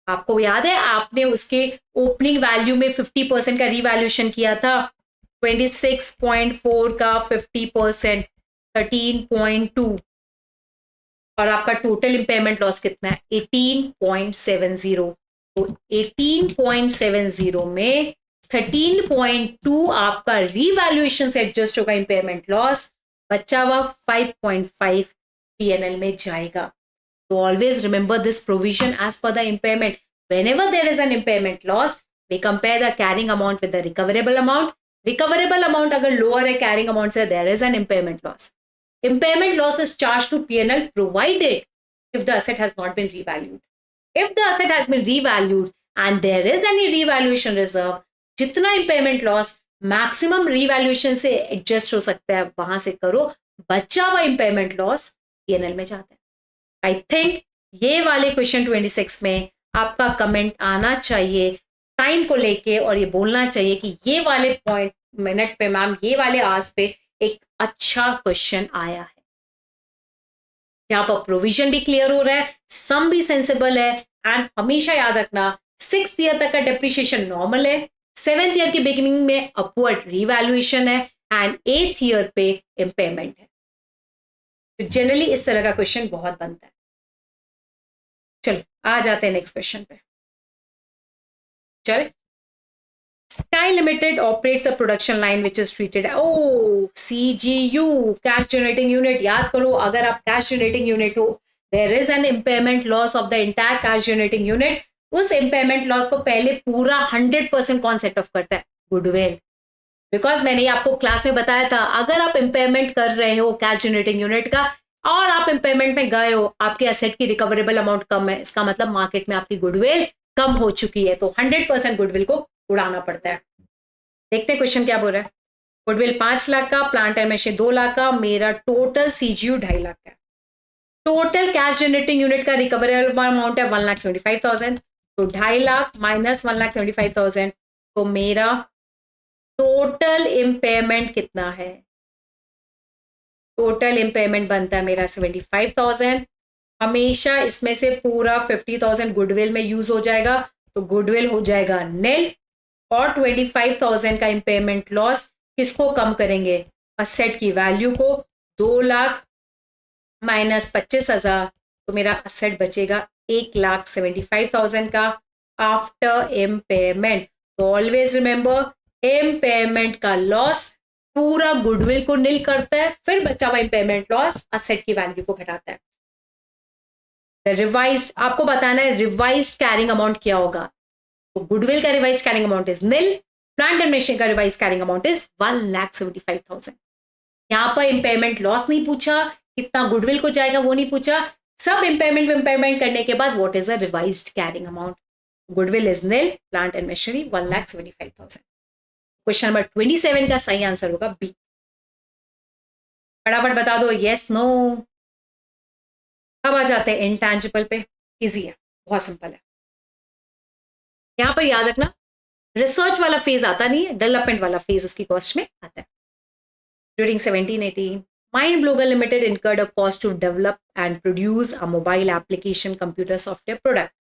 आपको याद है आपने उसके ओपनिंग वैल्यू में 50% का रीवैल्यूएशन किया था, 26.4 का 50% 13.2, और आपका टोटल इम्पेयरमेंट लॉस कितना है 18.70, तो 18.70 में 13.2 आपका रीवैल्यूएशन से एडजस्ट होगा इम्पेयरमेंट लॉस, बचा हुआ 5.5 पीएनएल में जाएगा। तो always remember this provision as per the impairment, whenever there is an impairment loss we compare the carrying amount with the recoverable amount, recoverable amount अगर lower है carrying amount से there is an impairment loss, Impairment loss is charged to P&L provided if the asset has not been revalued. If the asset has been revalued and there is any revaluation reserve, जितना impairment loss maximum revaluation से adjust हो सकता है वहां से करो, बचा हुआ impairment loss P&L में जाता है. I think ये वाले क्वेश्चन 26 में आपका कमेंट आना चाहिए टाइम को लेके और ये बोलना चाहिए कि ये वाले पॉइंट मिनट पे मैम ये वाले आवर्स पे एक अच्छा क्वेश्चन आया है जहां पर प्रोविजन भी क्लियर हो रहा है, सम भी सेंसिबल है एंड हमेशा याद रखना 6th ईयर तक का डेप्रिसिएशन नॉर्मल है, 7th ईयर की बिगिनिंग में अपवर्ड रिवैल्यूएशन है एंड 8th ईयर पे इम्पेयरमेंट है. तो जनरली इस तरह का क्वेश्चन बहुत बनता है. चलो आ जाते हैं नेक्स्ट क्वेश्चन पे. चल, Sky Limited operates a production line which is treated CGU, cash generating unit. याद करो, अगर आप cash generating unit हो, there is an impairment loss of the entire cash generating unit. उस impairment loss को पहले पूरा 100% कौन सेट ऑफ करता है? गुडविल. बिकॉज मैंने आपको क्लास में बताया था, अगर आप impairment कर रहे हो कैश जनरेटिंग यूनिट का और आप impairment में गए हो, आपके एसेट की रिकवरेबल अमाउंट कम है, इसका मतलब मार्केट में आपकी गुडविल कम हो चुकी है, तो 100% गुडविल को उड़ाना पड़ता है. देखते हैं क्वेश्चन क्या बोल रहा है. गुडविल 5 लाख का, प्लांट एंड मशीन 2 लाख का, मेरा टोटल सीजीयू 2.5 लाख का. टोटल कैश जनरेटिंग यूनिट का रिकवरेबल अमाउंट है 1,75,000. तो 2.5 लाख माइनस 1,75,000, तो मेरा टोटल इम्पेयरमेंट कितना है? टोटल इम्पेयरमेंट बनता है मेरा 75,000. हमेशा इसमें से पूरा 50,000 गुडविल में यूज हो जाएगा, तो गुडविल हो जाएगा नील और 25,000 का इम्पेयरमेंट लॉस किसको कम करेंगे? असेट की वैल्यू को. 2 लाख माइनस 25,000, तो मेरा असेट बचेगा 1,75,000 का आफ्टर इम्पेयरमेंट. तो ऑलवेज रिमेंबर इम्पेयरमेंट का लॉस पूरा गुडविल को नील करता है, फिर बचा हुआ इम्पेयरमेंट लॉस असेट की वैल्यू को घटाता है. रिवाइज्ड आपको बताना है रिवाइज्ड कैरिंग अमाउंट क्या होगा. तो गुडविल का revised carrying amount is nil, plant and machine का रिवाइज्ड कैरिंग अमाउंट इज 1,75,000. यहां पर इम्पेयरमेंट लॉस नहीं पूछा, कितना गुडविल को जाएगा वो नहीं पूछा, सब इम्पेयरमेंट करने के बाद what is the revised carrying amount. Goodwill is nil, plant and machinery 1,75,000. Question number 27 का सही आंसर होगा बी. फटाफट बता दो यस नो. अब आ जाते हैं इंटैंजिबल पे. इजी है, बहुत सिंपल है. यहां पर याद रखना रिसर्च वाला फेज आता नहीं है, डेवलपमेंट वाला फेज उसकी कॉस्ट में आता है. During 1780 mind blogger limited incurred a cost to develop and produce a mobile application computer software product.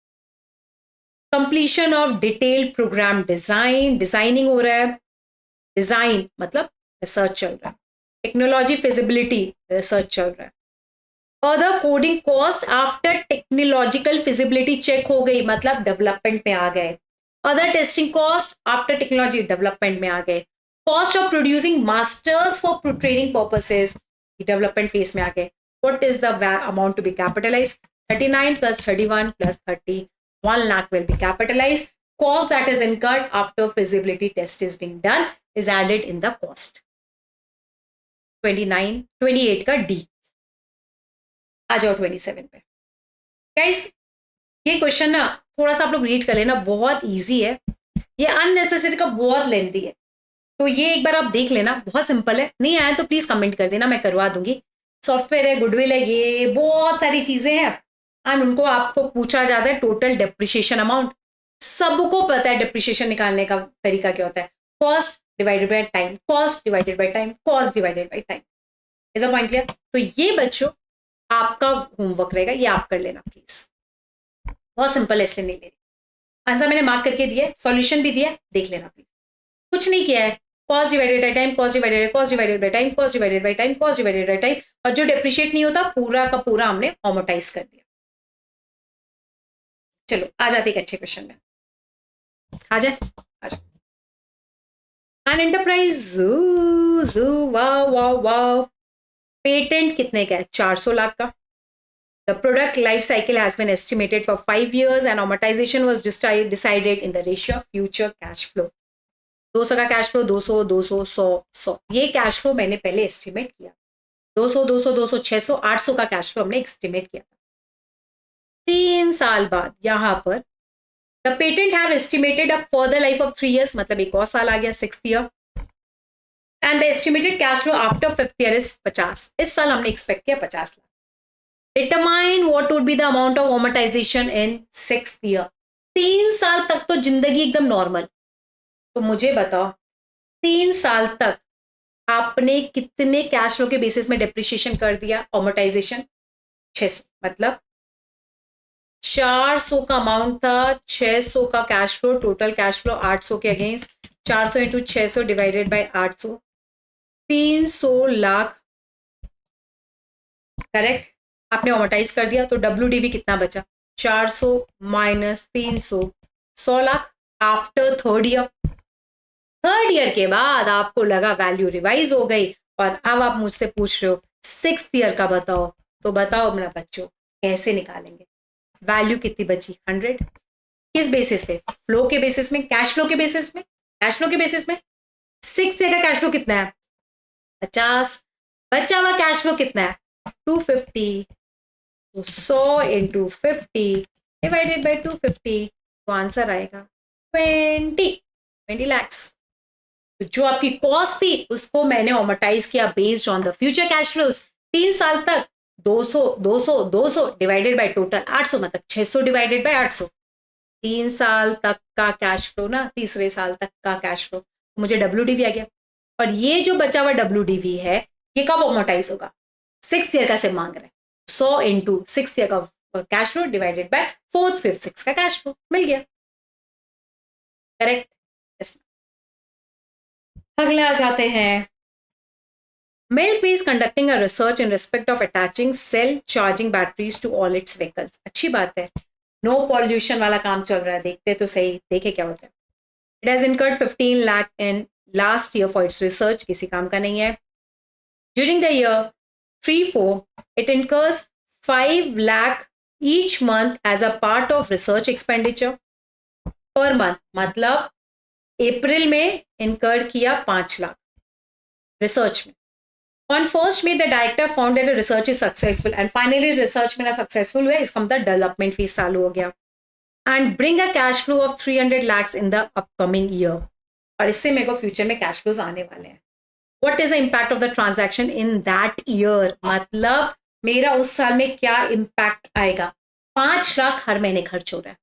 Completion of detailed program design, designing हो रहा है, डिजाइन मतलब रिसर्च चल रहा है. टेक्नोलॉजी फिजिबिलिटी रिसर्च चल रहा है. Other coding cost after technological feasibility check हो गई, मतलब डेवलपमेंट में आ गए. Other testing cost after technology development में आ गए. Cost of producing masters for training purposes development phase में आ गए. What is the amount to be capitalise? 39 plus 31 plus 30, 1 lakh will be capitalized. Cost that is incurred after feasibility test is being done is added in the cost. 28 का D. आ जाओ 27 पे. Guys ये question ना थोड़ा सा आप लोग read कर लेना, बहुत इजी है. ये अननेसेसरी का बहुत लेंथी है, तो ये एक बार आप देख लेना, बहुत सिंपल है. नहीं आया तो प्लीज कमेंट कर देना, मैं करवा दूंगी. सॉफ्टवेयर है, गुडविल है, ये बहुत सारी चीजें हैं एंड उनको आपको पूछा जाता है टोटल डेप्रिसिएशन अमाउंट. सबको पता है डेप्रिसिएशन निकालने का तरीका क्या होता है. Cost divided by time, cost divided by time, cost divided by time. Is a point clear? तो ये बच्चों आपका होमवर्क रहेगा, ये आप कर लेना प्लीज. बहुत सिंपल है, इसलिए नहीं ले रही. आंसर मैंने मार्क करके दिया, सॉल्यूशन भी दिया, देख लेना प्लीज. कुछ नहीं किया है. Cost divided by time, cost divided, cost divided by time, cost divided by time, cost divided by time, और जो डेप्रिशिएट नहीं होता पूरा का पूरा हमने अमोर्टाइज कर दिया. चलो आ जाते एक अच्छे क्वेश्चन में. आ जाए. An enterprise wow wow wow. Patent कितने का है? 400 लाख का. The product life cycle has been estimated for 5 years and amortisation was decided in the ratio of future cash flow. 200 का कैश फ्लो, 200 200 100 100. ये कैश फ्लो मैंने पहले एस्टिमेट किया. 200, 200, 200, 600, 800 का कैश फ्लो हमने एस्टिमेट किया था। 3 साल बाद यहाँ पर the patent have estimated a further life of 3 years, मतलब एक और साल आ गया, 6th year, and the estimated cash flow after 5th year is 50। इस साल हमने एक्सपेक्ट किया 50 lakh. Determine what would be the amount of amortisation in 6th year. 3 साल तक तो जिंदगी एकदम नॉर्मल, तो मुझे बताओ 3 साल तक आपने कितने कैश फ्लो के बेसिस में डिप्रिशिएशन कर दिया, अमोर्टाइजेशन 600, मतलब 400 का अमाउंट था, 600 का cash flow, total cash flow 800 के against, 400 into 600 divided by 800, 300 lakh, correct. आपने अमोर्टाइज कर दिया, तो WDV कितना बचा, 400 minus 300, 100 lakh after 3rd year. 3rd year के बाद आपको लगा वैल्यू रिवाइज हो गई, और अब आप मुझसे पूछ रहे हो 6th ईयर का बताओ, तो बताओ मेरा बच्चों कैसे निकालेंगे। वैल्यू कितनी बची, 100। किस बेसिस पे, फ्लो के बेसिस में, कैश फ्लो के बेसिस में, कैश फ्लो के बेसिस में। 6th ईयर का कैश फ्लो कितना है, 50। बचा हुआ कैश फ्लो कितना है, 250, तो 100 इंटू 50 डिवाइडेड बाई 250, तो आंसर आएगा 20 lakhs। तो जो आपकी कॉस्ट थी उसको मैंने अमोर्टाइज किया based on the future cash flows. 3 साल तक 200 200 200 डिवाइडेड बाय टोटल 800, मतलब 600 डिवाइडेड बाय 800। 3 साल तक का कैश फ्लो ना, तीसरे साल तक का कैश फ्लो, तो मुझे WDV आ गया। और ये जो बचा हुआ WDV है ये कब अमोर्टाइज होगा, 6th ईयर का से मांग रहे हैं, 100 इंटू 6th ईयर का cash flow divided by 4th 5th 6th का कैश फ्लो, मिल गया, करेक्ट। अगले आ जाते हैं, Milk is conducting a research in respect of attaching cell charging batteries to all its vehicles। अच्छी बात है, नो पॉल्यूशन वाला काम चल रहा है, देखते तो सही, देखे क्या होता है। It has incurred 15 lakh in last year for its research, किसी काम का नहीं है। During the year 3-4, it incurs 5 lakh each month as a part of research expenditure per month, मतलब अप्रैल में incur किया 5 लाख रिसर्च में। On 1st May, the director found that the research is successful, and finally research मेरा successful हुआ, इसका मतलब development fees चालू हो गया, and bring a cash flow of 300 lakhs in the upcoming year, और इससे मेरे को फ्यूचर में कैश फ्लोज आने वाले हैं। What is the impact of the transaction in that year, मतलब मेरा उस साल में क्या इम्पैक्ट आएगा। 5 लाख हर महीने खर्च हो रहा है।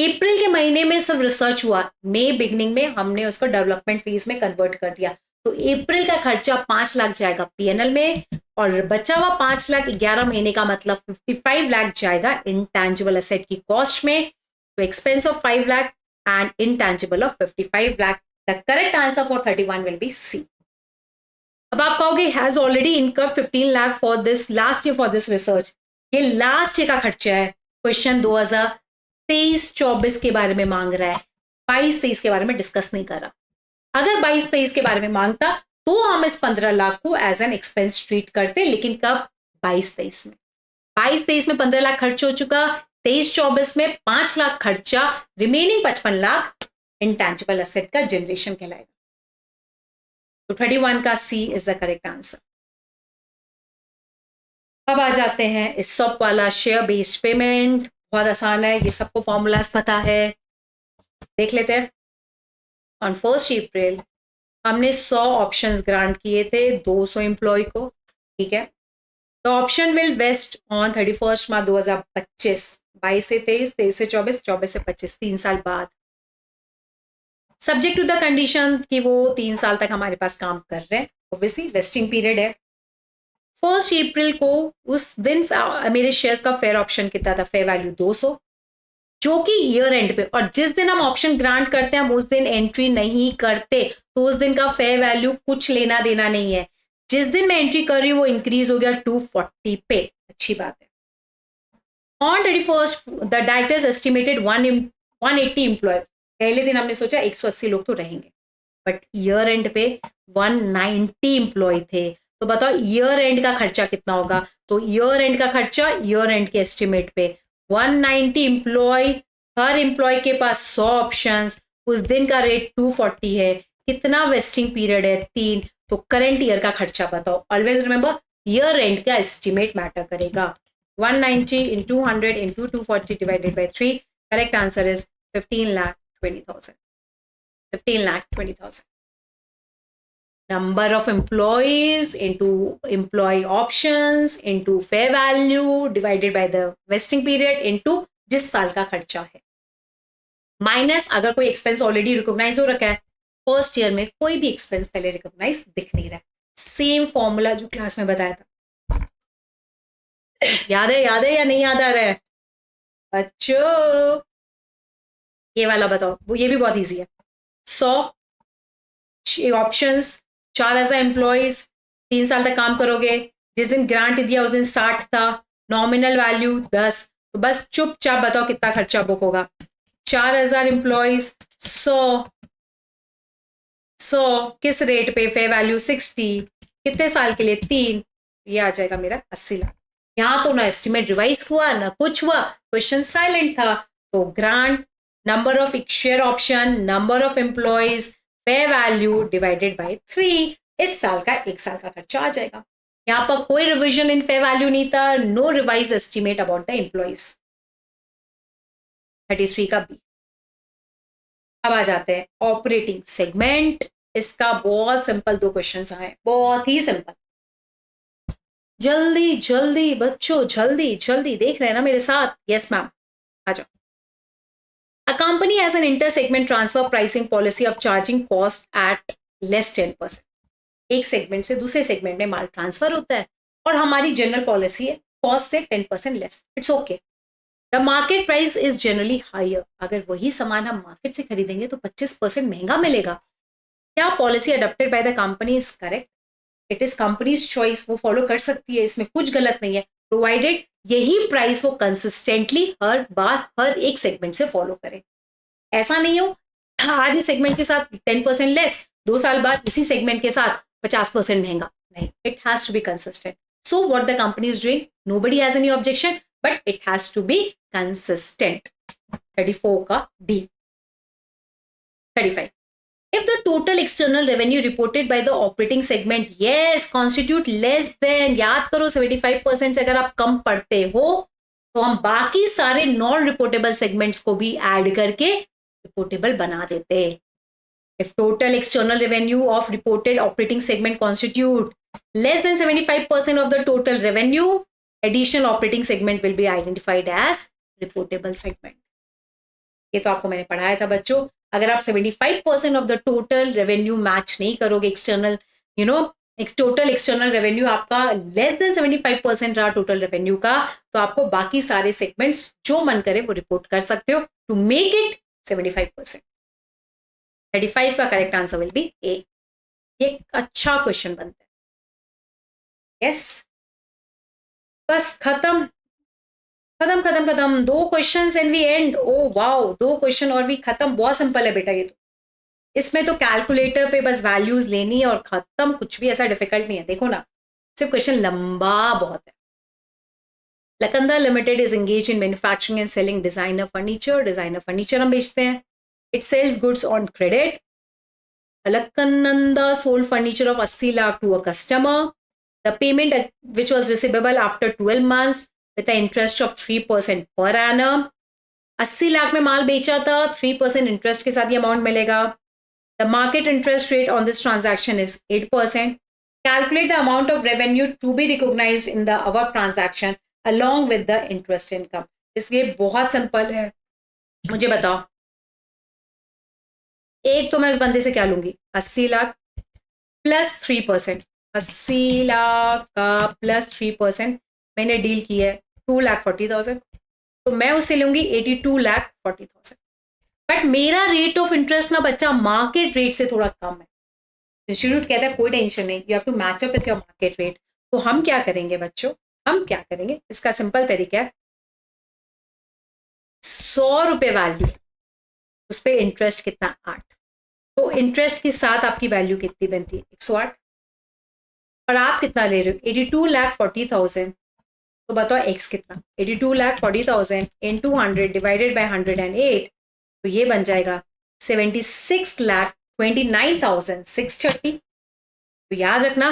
अप्रैल के महीने में सिर्फ रिसर्च हुआ, मई बिगनिंग में हमने उसको डेवलपमेंट फीस में कन्वर्ट कर दिया, तो अप्रैल का खर्चा 5 लाख जाएगा पीएनएल में, और बचा हुआ 5 लाख 11 महीने का मतलब 55 लाख जाएगा इंटैंजिबल एसेट की कॉस्ट में, तो expense of 5 lakh and intangible of 55 lakh. The correct answer for 31 will be C. अब आप कहोगे has already incurred 15 lakh for this last year for this research, ये लास्ट ईयर का खर्चा है। क्वेश्चन 2023-24 के बारे में मांग रहा है, 22-23 के बारे में डिस्कस नहीं कर रहा। अगर 22-23 के बारे में मांगता तो हम इस 15 लाख को एज एन एक्सपेंस ट्रीट करते, लेकिन कब, 22-23 में। 22-23 में 15 लाख खर्च हो चुका, 23-24 में 5 लाख खर्चा, रिमेनिंग 55 लाख इंटैंजिबल एसेट का जनरेशन कहलाएगा। तो 31 का सी इज द करेक्ट आंसर। अब आ जाते हैं इस सब वाला शेयर बेस्ड पेमेंट, बहुत आसान है, ये सबको फॉर्मूलाज पता है, देख लेते हैं। ऑन 1st अप्रैल हमने 100 ऑप्शंस ग्रांट किए थे 200 एम्प्लॉय को, ठीक है। The option will vest on 31 March 2025, 22 से 23, 23 से 24, 24 से 25, 3 साल बाद, सब्जेक्ट टू द कंडीशन कि वो 3 साल तक हमारे पास काम कर रहे हैं, ऑब्वियसली वेस्टिंग पीरियड है। 1 अप्रैल को उस दिन मेरे शेयर्स का फेयर ऑप्शन कितना था, फेयर वैल्यू 200, जो कि ईयर एंड पे, और जिस दिन हम ऑप्शन ग्रांट करते हैं हम उस दिन एंट्री नहीं करते, तो उस दिन का फेयर वैल्यू कुछ लेना देना नहीं है। जिस दिन मैं एंट्री कर रही हूँ वो इंक्रीज हो गया 240 पे, अच्छी बात है। On 31 the directors estimated 180 employee, पहले दिन हमने सोचा 180 लोग तो रहेंगे, बट ईयर एंड पे 190 एम्प्लॉय थे, तो बताओ ईयर एंड का खर्चा कितना होगा। तो ईयर एंड का खर्चा ईयर एंड के एस्टिमेट पे 190 एम्प्लॉय, हर एम्प्लॉय के पास 100 ऑप्शंस, उस दिन का रेट 240 है, कितना वेस्टिंग पीरियड है 3, तो करंट ईयर का खर्चा बताओ। ऑलवेज रिमेंबर ईयर एंड का एस्टिमेट मैटर करेगा। 190 into 100 into 240 divided by 3, correct answer is 15,20,000. 15,20,000. Number of employees into employee options into fair value divided by the vesting period into जिस साल का खर्चा है, माइनस अगर कोई एक्सपेंस ऑलरेडी रिकॉग्नाइज हो रखा है, फर्स्ट ईयर में कोई भी एक्सपेंस पहले रिकॉग्नाइज दिख नहीं रहा है। सेम फॉर्मूला जो क्लास में बताया था, याद है या नहीं याद आ रहा है बच्चों? ये वाला बताओ, वो ये भी बहुत इजी है। 100 ऑप्शंस, 4,000 एम्प्लॉयज, 3 साल तक काम करोगे, जिस दिन ग्रांट दिया उस दिन 60 था, नॉमिनल वैल्यू 10, तो बस चुपचाप बताओ कितना खर्चा बुक होगा। 4,000 एम्प्लॉयज, 100 किस रेट पे, फेयर वैल्यू 60, कितने साल के लिए 3, ये आ जाएगा मेरा 80 लाख। यहां तो ना एस्टिमेट रिवाइज हुआ ना कुछ हुआ, क्वेश्चन साइलेंट था। तो grant, number of share option, number of employees, fair value divided by 3, इस साल का 1 साल का खर्चा आ जाएगा। यहां पर कोई रिविजन इन फेयर वैल्यू नहीं था, no revise estimate about the employees. 33 का बी। अब आ जाते हैं ऑपरेटिंग सेगमेंट। इसका बहुत सिंपल 2 क्वेश्चन आए, बहुत ही सिंपल। जल्दी जल्दी बच्चों, जल्दी जल्दी, देख रहे हैं ना मेरे साथ? यस मैम, आ जाओ। A company has an inter-segment transfer pricing policy of charging cost at less 10%. एक सेगमेंट से दूसरे सेगमेंट में माल ट्रांसफर होता है और हमारी जनरल पॉलिसी है कॉस्ट से 10% less. It's okay. The market price is generally higher. अगर वही सामान हम मार्केट से खरीदेंगे तो 25% महंगा मिलेगा। क्या policy adopted by the company is correct? It is companies choice, वो फॉलो कर सकती है, इसमें कुछ गलत नहीं है, प्रोवाइडेड यही प्राइस वो कंसिस्टेंटली हर बार हर एक सेगमेंट से फॉलो करे। ऐसा नहीं हो आज ही सेगमेंट के साथ 10% लेस, 2 साल बाद इसी सेगमेंट के साथ 50% महंगा, नहीं। It has to be consistent. So what the company is doing, nobody has any objection, but it has to be consistent. 34 का D. 35, if the total external revenue reported by the operating segment, yes, constitute less than, याद करो 75% से अगर आप कम पढ़ते हो तो हम बाकी सारे नॉन रिपोर्टेबल सेगमेंट्स को भी ऐड करके रिपोर्टेबल बना देते। If total external revenue of reported operating segment constitute less than 75% of the total revenue, additional operating segment will be identified as reportable segment. ये तो आपको मैंने पढ़ाया था बच्चों। अगर आप 75% of the total revenue match नहीं करोगे, एक्सटर्नल टोटल एक्सटर्नल रेवेन्यू आपका लेस देन 75% रहा टोटल रेवेन्यू का, तो आपको बाकी सारे सेगमेंट्स जो मन करे वो रिपोर्ट कर सकते हो टू मेक इट 75%। 35 का करेक्ट आंसर विल बी ए। ये अच्छा क्वेश्चन बनता है। यस, बस खत्म खत्म खत्म खत्म। 2 questions and we end. Oh wow, 2 question और भी खत्म। बहुत सिंपल है बेटा ये तो। इसमें तो कैलकुलेटर पे बस वैल्यूज लेनी है और खत्म, कुछ भी ऐसा डिफिकल्ट नहीं है। देखो ना, सिर्फ क्वेश्चन लंबा बहुत है। Alaknanda limited is engage in manufacturing and selling designer furniture. Designer furniture हम बेचते हैं। It sells goods on credit. Alaknanda sold furniture of 80 lakh to a customer. The payment which was receivable after 12 months with an interest of 3% per annum. 80 lakh में माल बेचा था, 3% interest के साथ ये amount मिलेगा। The market interest rate on this transaction is 8%. Calculate the amount of revenue to be recognised in the above transaction along with the interest income. इसलिए बहुत simple है। मुझे बताओ, एक तो मैं उस बंदे से क्या लूंगी, 80 लाख प्लस 3%। 80 लाख का प्लस 3% मैंने डील की है 2,40,000, तो मैं उससे लूंगी 82,40,000। बट मेरा रेट ऑफ इंटरेस्ट ना बच्चा मार्केट रेट से थोड़ा कम है। इंस्टीट्यूट कहता है कोई टेंशन नहीं, you have to match up with your market rate. तो हम क्या करेंगे बच्चों, हम क्या करेंगे, इसका सिंपल तरीका है, 100 रुपये वैल्यू, उस पर इंटरेस्ट कितना, 8, तो इंटरेस्ट के साथ आपकी वैल्यू कितनी बनती है, 108। और आप कितना ले रहे हो, 82,40,000, तो बताओ एक्स कितना, 82,40,000 into 100 डिवाइडेड बाय 108, तो ये बन जाएगा 76,29,630। तो याद रखना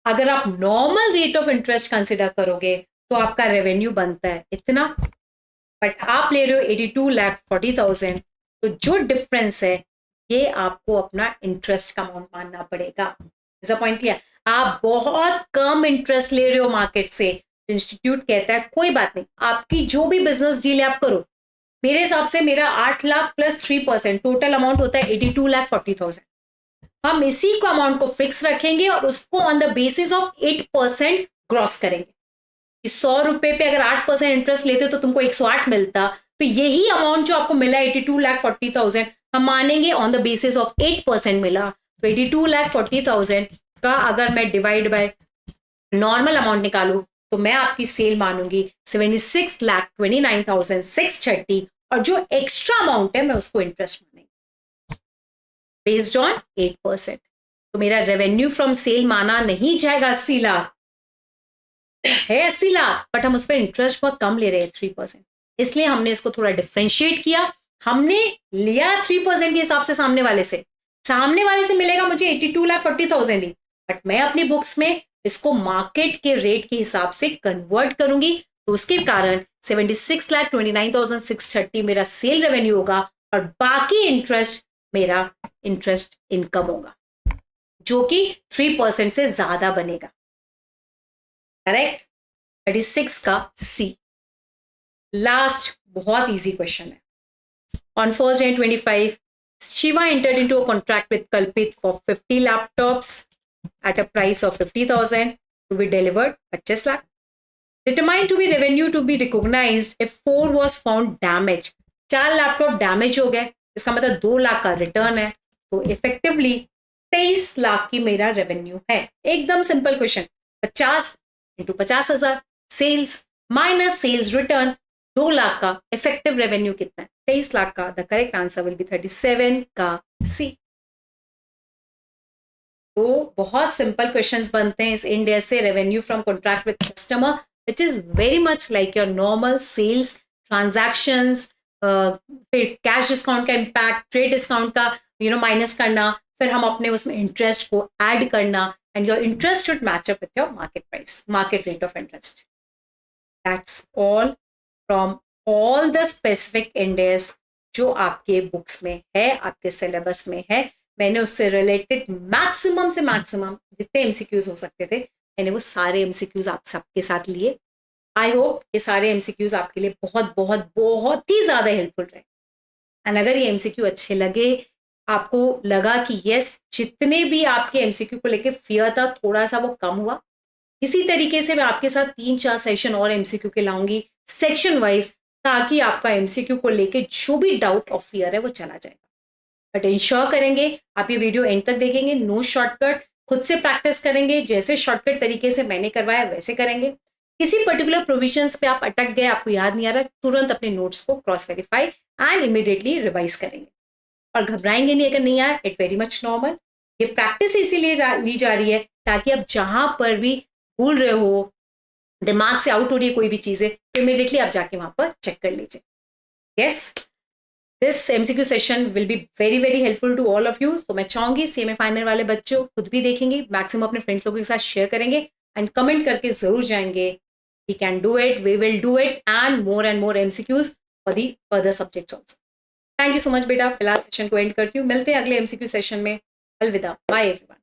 अगर आप normal rate of interest consider करोगे तो आपका रेवेन्यू बनता है इतना, बट आप ले रहे हो 82,40,000, तो जो डिफरेंस है ये आपको अपना इंटरेस्ट का अमाउंट मानना पड़ेगा। ऐसा पॉइंट किया, आप बहुत कम इंटरेस्ट ले रहे हो मार्केट से, इंस्टीट्यूट कहता है कोई बात नहीं, आपकी जो भी बिजनेस डील है आप करो। मेरे हिसाब से मेरा 8 लाख प्लस 3% टोटल अमाउंट होता है 82,40,000। हम इसी को अमाउंट को फिक्स रखेंगे और उसको on the basis of 8% gross करेंगे। 100 रुपए पे अगर 8% इंटरेस्ट लेते हो तो तुमको 108 मिलता, तो यही अमाउंट जो आपको मिला 82,40,000 हम मानेंगे ऑन द बेसिस ऑफ 8% मिला। तो 82,40,000 का अगर मैं डिवाइड बाय नॉर्मल अमाउंट निकालू तो मैं आपकी सेल मानूंगी 76,29,630, और जो एक्स्ट्रा अमाउंट है मैं उसको इंटरेस्ट मानेंगे बेस्ड ऑन 8%। तो मेरा रेवेन्यू फ्रॉम सेल माना नहीं जाएगा 80 लाख, है 80 लाख, बट हम उस पर इंटरेस्ट बहुत कम ले रहे हैं 3%, इसलिए हमने इसको थोड़ा डिफ्रेंशिएट किया। हमने लिया 3% के हिसाब से सामने वाले से मिलेगा मुझे 82,40,000 ही, बट मैं अपनी बुक्स में इसको मार्केट के रेट के हिसाब से कन्वर्ट करूंगी, तो उसके कारण 76,29,630 मेरा सेल रेवेन्यू होगा और बाकी इंटरेस्ट मेरा इंटरेस्ट इनकम होगा, जो कि 3% से ज्यादा बनेगा। करेक्ट? 36 का सी। लास्ट बहुत इजी क्वेश्चन है। On 1st January 2025, Shiva entered into a contract with Kalpit for 50 laptops at a price of 50,000 to be delivered 25 lakh. Determined to be revenue to be recognized if 4 was found damaged. 4 laptop damage हो गए, इसका मतलब 2 लाख का return है, तो effectively 23 lakh की मेरा revenue है। एकदम simple question. 50 into 50,000 sales minus sales return, 2 lakh का इफेक्टिव रेवेन्यू कितना है? 23 लाख का। The correct answer will be 37 का सी। तो बहुत सिंपल क्वेश्चंस बनते हैं इस इंडिया से। Revenue from contract with customer which is very much like your normal sales transactions, फिर कैश डिस्काउंट का इम्पैक्ट, ट्रेड डिस्काउंट का माइनस करना, फिर हम अपने उसमें इंटरेस्ट को ऐड करना, and your interest should match up with your market price, market rate of interest. That's all from all the specific index जो आपके बुक्स में है, आपके सिलेबस में है। मैंने उससे रिलेटेड मैक्सिमम से मैक्सिमम जितने एमसीक्यूज हो सकते थे, मैंने वो सारे एमसीक्यूज आप सबके साथ लिए। आई होप ये सारे एमसीक्यूज आपके लिए बहुत बहुत बहुत ही ज्यादा हेल्पफुल रहे। एंड अगर ये एमसीक्यू अच्छे लगे, आपको लगा कि यस जितने भी आपके एमसीक्यू को लेके फियर था थोड़ा सा वो कम हुआ, इसी तरीके से मैं आपके साथ 3-4 सेशन और एमसीक्यू के लाऊंगी सेक्शन वाइज, ताकि आपका एमसीक्यू को लेके जो भी डाउट और फियर है वो चला जाएगा। बट इंश्योर करेंगे आप ये वीडियो एंड तक देखेंगे, नो शॉर्टकट, खुद से प्रैक्टिस करेंगे, जैसे शॉर्टकट तरीके से मैंने करवाया वैसे करेंगे। किसी पर्टिकुलर प्रोविजंस पे आप अटक गए, आपको याद नहीं आ रहा, तुरंत अपने नोट्स को cross verify and immediately revise करेंगे, और घबराएंगे नहीं अगर नहीं आया, इट वेरी मच नॉर्मल। ये प्रैक्टिस इसीलिए ली जा रही है ताकि आप जहां पर भी भूल रहे हो, दिमाग से आउट हो रही है कोई भी चीजें, तो इमीडिएटली आप जाके वहां पर चेक कर लीजिए। Yes, this MCQ session will be very very helpful to all of you. तो मैं चाहूंगी सेमी फाइनल वाले बच्चों खुद भी देखेंगे, मैक्सिमम अपने फ्रेंड्स लोगों के साथ शेयर करेंगे, एंड कमेंट करके जरूर जाएंगे we can do it, we will do it, and more MCQs for the further subjects also. Thank you so much बेटा। फिलहाल सेशन को एंड करती हूँ, मिलते हैं अगले एमसीक्यू सेशन में। अलविदा, बाय एवरीवन।